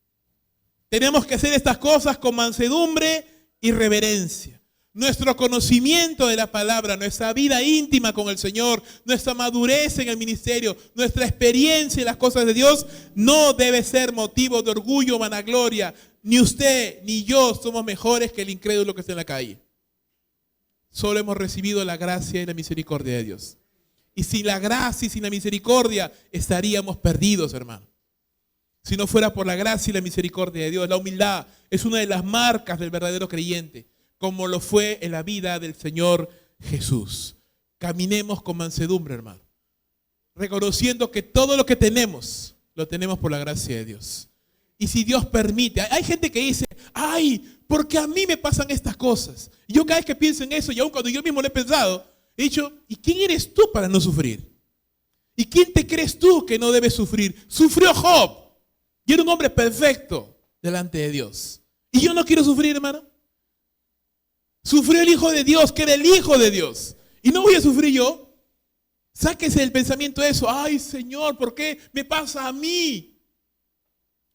Tenemos que hacer estas cosas con mansedumbre y reverencia. Nuestro conocimiento de la palabra, nuestra vida íntima con el Señor, nuestra madurez en el ministerio, nuestra experiencia en las cosas de Dios no debe ser motivo de orgullo o vanagloria. Ni usted ni yo somos mejores que el incrédulo que está en la calle. Solo hemos recibido la gracia y la misericordia de Dios. Y sin la gracia y sin la misericordia estaríamos perdidos, hermano. Si no fuera por la gracia y la misericordia de Dios, la humildad es una de las marcas del verdadero creyente, como lo fue en la vida del Señor Jesús. Caminemos con mansedumbre, hermano, reconociendo que todo lo que tenemos, lo tenemos por la gracia de Dios. Y si Dios permite, hay gente que dice, ay, porque a mí me pasan estas cosas. Y yo cada vez que pienso en eso, y aun cuando yo mismo lo he pensado, he dicho, ¿y quién eres tú para no sufrir? ¿Y quién te crees tú que no debes sufrir? Sufrió Job, y era un hombre perfecto delante de Dios. Y yo no quiero sufrir, hermano. Sufrió el Hijo de Dios, que era el Hijo de Dios. Y no voy a sufrir yo. Sáquese del pensamiento eso. Ay, Señor, ¿por qué me pasa a mí?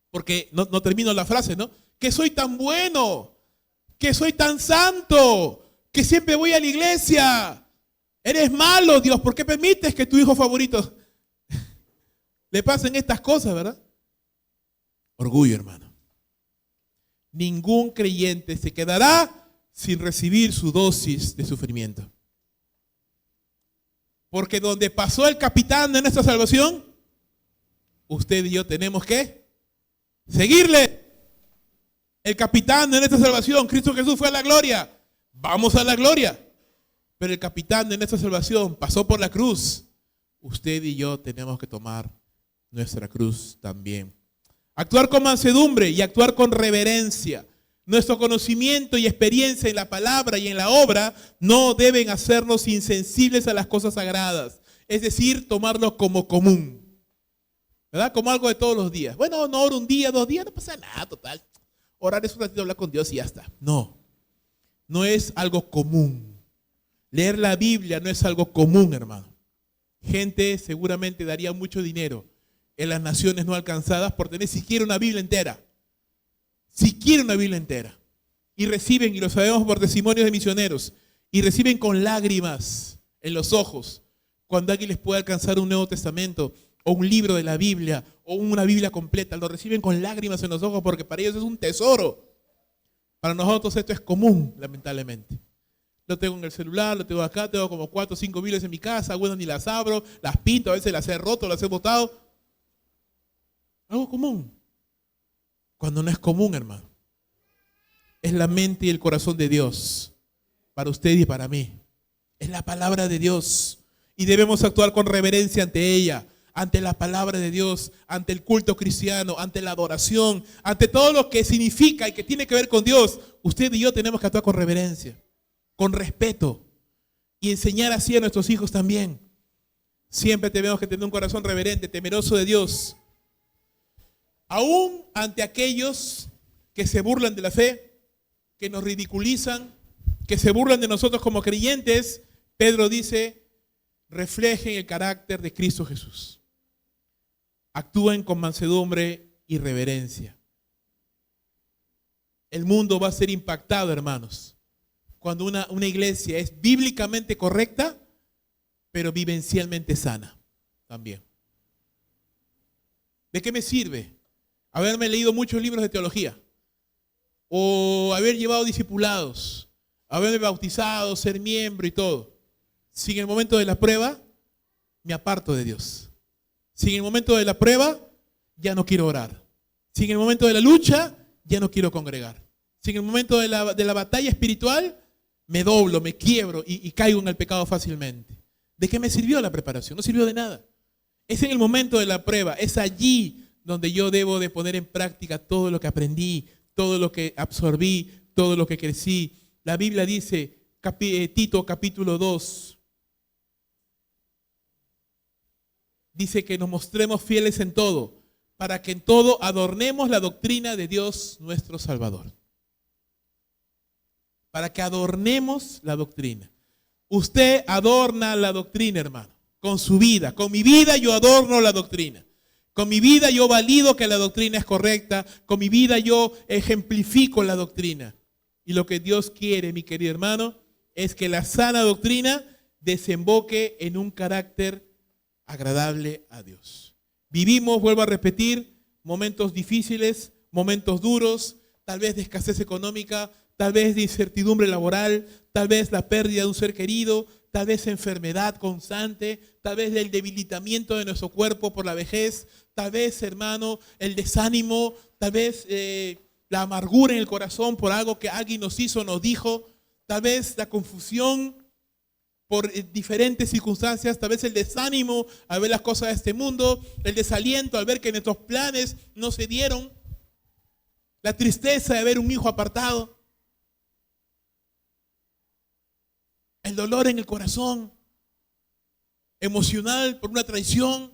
Porque no termino la frase, ¿no? Que soy tan bueno, que soy tan santo, que siempre voy a la iglesia. Eres malo, Dios, ¿por qué permites que tu hijo favorito le pasen estas cosas, verdad? Orgullo, hermano. Ningún creyente se quedará sin recibir su dosis de sufrimiento. Porque donde pasó el capitán de nuestra salvación, usted y yo tenemos que seguirle. El capitán de nuestra salvación, Cristo Jesús, fue a la gloria. Vamos a la gloria. Pero el capitán de nuestra salvación pasó por la cruz. Usted y yo tenemos que tomar nuestra cruz también. Actuar con mansedumbre y actuar con reverencia. Nuestro conocimiento y experiencia en la palabra y en la obra no deben hacernos insensibles a las cosas sagradas. Es decir, tomarlo como común. ¿Verdad? Como algo de todos los días. Bueno, no oro un día, 2 días, no pasa nada, total. Orar es un ratito, hablar con Dios y ya está. No, no es algo común. Leer la Biblia no es algo común, hermano. Gente seguramente daría mucho dinero en las naciones no alcanzadas por tener siquiera una Biblia entera. Siquiera una Biblia entera. Y reciben, y lo sabemos por testimonios de misioneros, y reciben con lágrimas en los ojos cuando alguien les puede alcanzar un Nuevo Testamento o un libro de la Biblia o una Biblia completa. Lo reciben con lágrimas en los ojos porque para ellos es un tesoro. Para nosotros esto es común, lamentablemente. Lo tengo en el celular, lo tengo acá, tengo como 4 o 5 Biblias en mi casa, algunas ni las abro, las pinto, a veces las he roto, las he botado. Algo común. Cuando no es común, hermano. Es la mente y el corazón de Dios para usted y para mí. Es la palabra de Dios y debemos actuar con reverencia ante ella, ante la palabra de Dios, ante el culto cristiano, ante la adoración, ante todo lo que significa y que tiene que ver con Dios. Usted y yo tenemos que actuar con reverencia, con respeto y enseñar así a nuestros hijos también. Siempre tenemos que tener un corazón reverente, temeroso de Dios. Aún ante aquellos que se burlan de la fe, que nos ridiculizan, que se burlan de nosotros como creyentes, Pedro dice, reflejen el carácter de Cristo Jesús. Actúen con mansedumbre y reverencia. El mundo va a ser impactado, hermanos, cuando una iglesia es bíblicamente correcta, pero vivencialmente sana también. ¿De qué me sirve haberme leído muchos libros de teología? O haber llevado discipulados, haberme bautizado, ser miembro y todo. Si en el momento de la prueba me aparto de Dios. Si en el momento de la prueba ya no quiero orar. Si en el momento de la lucha, ya no quiero congregar. Si en el momento de la batalla espiritual, me doblo, me quiebro y caigo en el pecado fácilmente. ¿De qué me sirvió la preparación? No sirvió de nada. Es en el momento de la prueba, es allí donde yo debo de poner en práctica todo lo que aprendí, todo lo que absorbí, todo lo que crecí. La Biblia dice, Tito capítulo 2, dice que nos mostremos fieles en todo, para que en todo adornemos la doctrina de Dios nuestro Salvador. Para que adornemos la doctrina. Usted adorna la doctrina, hermano, con su vida. Con mi vida yo adorno la doctrina. Con mi vida yo valido que la doctrina es correcta. Con mi vida yo ejemplifico la doctrina. Y lo que Dios quiere, mi querido hermano, es que la sana doctrina desemboque en un carácter agradable a Dios. Vivimos, vuelvo a repetir, momentos difíciles, momentos duros, tal vez de escasez económica, tal vez de incertidumbre laboral, tal vez la pérdida de un ser querido, tal vez enfermedad constante, tal vez el debilitamiento de nuestro cuerpo por la vejez, tal vez, hermano, el desánimo, tal vez la amargura en el corazón por algo que alguien nos hizo, nos dijo, tal vez la confusión por diferentes circunstancias, tal vez el desánimo al ver las cosas de este mundo, el desaliento al ver que nuestros planes no se dieron, la tristeza de ver un hijo apartado, el dolor en el corazón, emocional por una traición,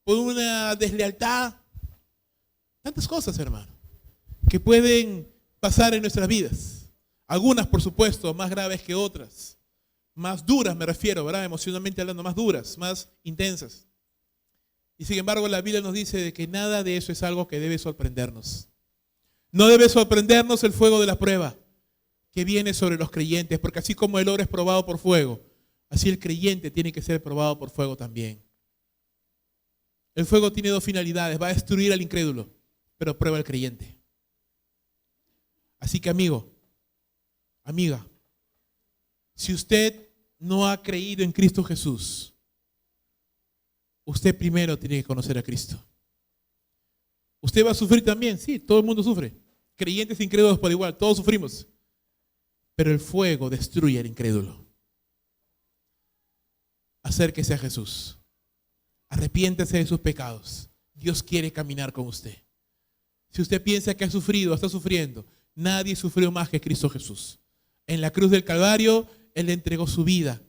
por una deslealtad, tantas cosas, hermano, que pueden pasar en nuestras vidas. Algunas, por supuesto, más graves que otras. Más duras me refiero, ¿verdad? Emocionalmente hablando, más duras, más intensas. Y sin embargo la Biblia nos dice de que nada de eso es algo que debe sorprendernos. No debe sorprendernos el fuego de la prueba que viene sobre los creyentes, porque así como el oro es probado por fuego, así el creyente tiene que ser probado por fuego también. El fuego tiene dos finalidades, va a destruir al incrédulo, pero prueba al creyente. Así que amigo, amiga, si usted no ha creído en Cristo Jesús, usted primero tiene que conocer a Cristo. ¿Usted va a sufrir también? Sí, todo el mundo sufre. Creyentes e incrédulos por igual, todos sufrimos. Pero el fuego destruye al incrédulo. Acérquese a Jesús. Arrepiéntese de sus pecados. Dios quiere caminar con usted. Si usted piensa que ha sufrido o está sufriendo, nadie sufrió más que Cristo Jesús. En la cruz del Calvario, Él entregó su vida.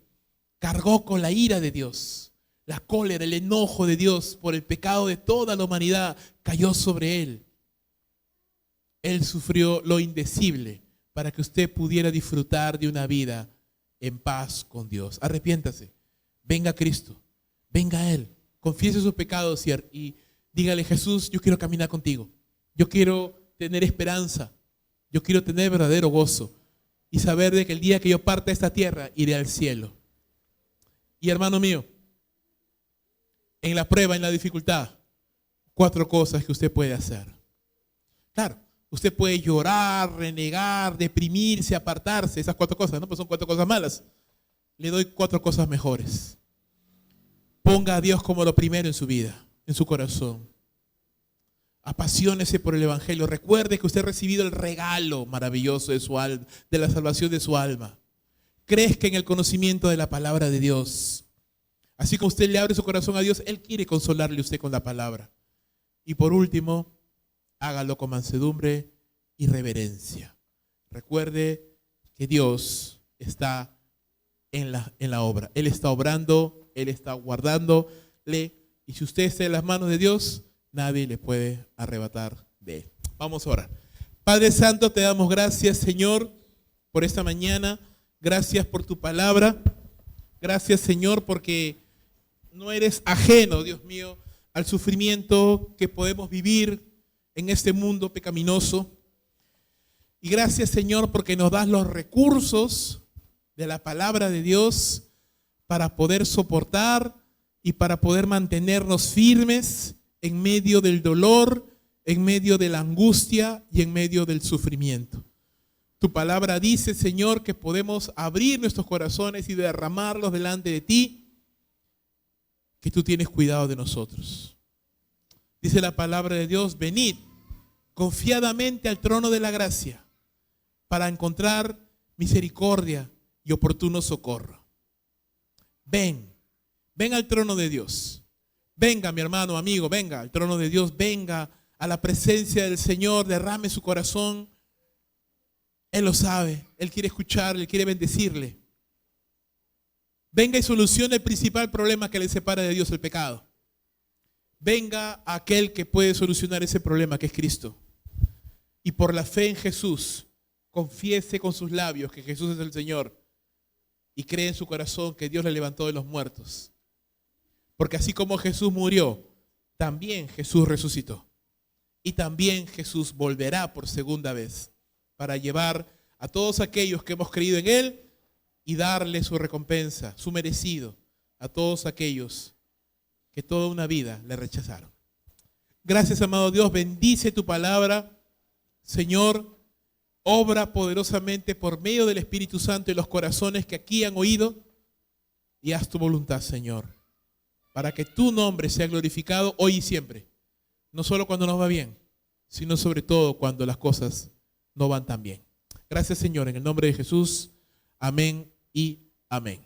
Cargó con la ira de Dios. La cólera, el enojo de Dios por el pecado de toda la humanidad cayó sobre Él. Él sufrió lo indecible para que usted pudiera disfrutar de una vida en paz con Dios. Arrepiéntase. Venga a Cristo. Venga a Él. Confiese sus pecados y dígale: Jesús, yo quiero caminar contigo. Yo quiero tener esperanza. Yo quiero tener verdadero gozo. Y saber de que el día que yo parta de esta tierra, iré al cielo. Y hermano mío, en la prueba, en la dificultad, 4 cosas que usted puede hacer. Claro, usted puede llorar, renegar, deprimirse, apartarse. Esas 4 cosas, ¿no? Pues son 4 cosas malas. Le doy 4 cosas mejores. Ponga a Dios como lo primero en su vida, en su corazón. Apasionese por el Evangelio. Recuerde que usted ha recibido el regalo maravilloso de su alma, de la salvación de su alma. Crezca en el conocimiento de la palabra de Dios. Así que usted le abre su corazón a Dios, Él quiere consolarle a usted con la palabra. Y por último, hágalo con mansedumbre y reverencia. Recuerde que Dios está en la obra. Él está obrando, Él está guardándole. Y si usted está en las manos de Dios, nadie le puede arrebatar de Él. Vamos a orar. Padre Santo, te damos gracias, Señor, por esta mañana. Gracias por tu palabra. Gracias, Señor, porque no eres ajeno, Dios mío, al sufrimiento que podemos vivir en este mundo pecaminoso. Y gracias, Señor, porque nos das los recursos de la palabra de Dios para poder soportar y para poder mantenernos firmes en medio del dolor, en medio de la angustia y en medio del sufrimiento. Tu palabra dice, Señor, que podemos abrir nuestros corazones y derramarlos delante de ti, que tú tienes cuidado de nosotros. Dice la palabra de Dios: venid confiadamente al trono de la gracia para encontrar misericordia y oportuno socorro. Ven al trono de Dios. Venga, mi hermano, amigo, venga al trono de Dios, venga a la presencia del Señor, derrame su corazón. Él lo sabe, Él quiere escucharle, Él quiere bendecirle. Venga y solucione el principal problema que le separa de Dios, el pecado. Venga a aquel que puede solucionar ese problema, que es Cristo. Y por la fe en Jesús, confiese con sus labios que Jesús es el Señor y cree en su corazón que Dios le levantó de los muertos. Porque así como Jesús murió, también Jesús resucitó. Y también Jesús volverá por segunda vez para llevar a todos aquellos que hemos creído en Él y darle su recompensa, su merecido, a todos aquellos que toda una vida le rechazaron. Gracias, amado Dios, bendice tu palabra. Señor, obra poderosamente por medio del Espíritu Santo en los corazones que aquí han oído y haz tu voluntad, Señor, para que tu nombre sea glorificado hoy y siempre. No solo cuando nos va bien, sino sobre todo cuando las cosas no van tan bien. Gracias, Señor, en el nombre de Jesús. Amén y amén.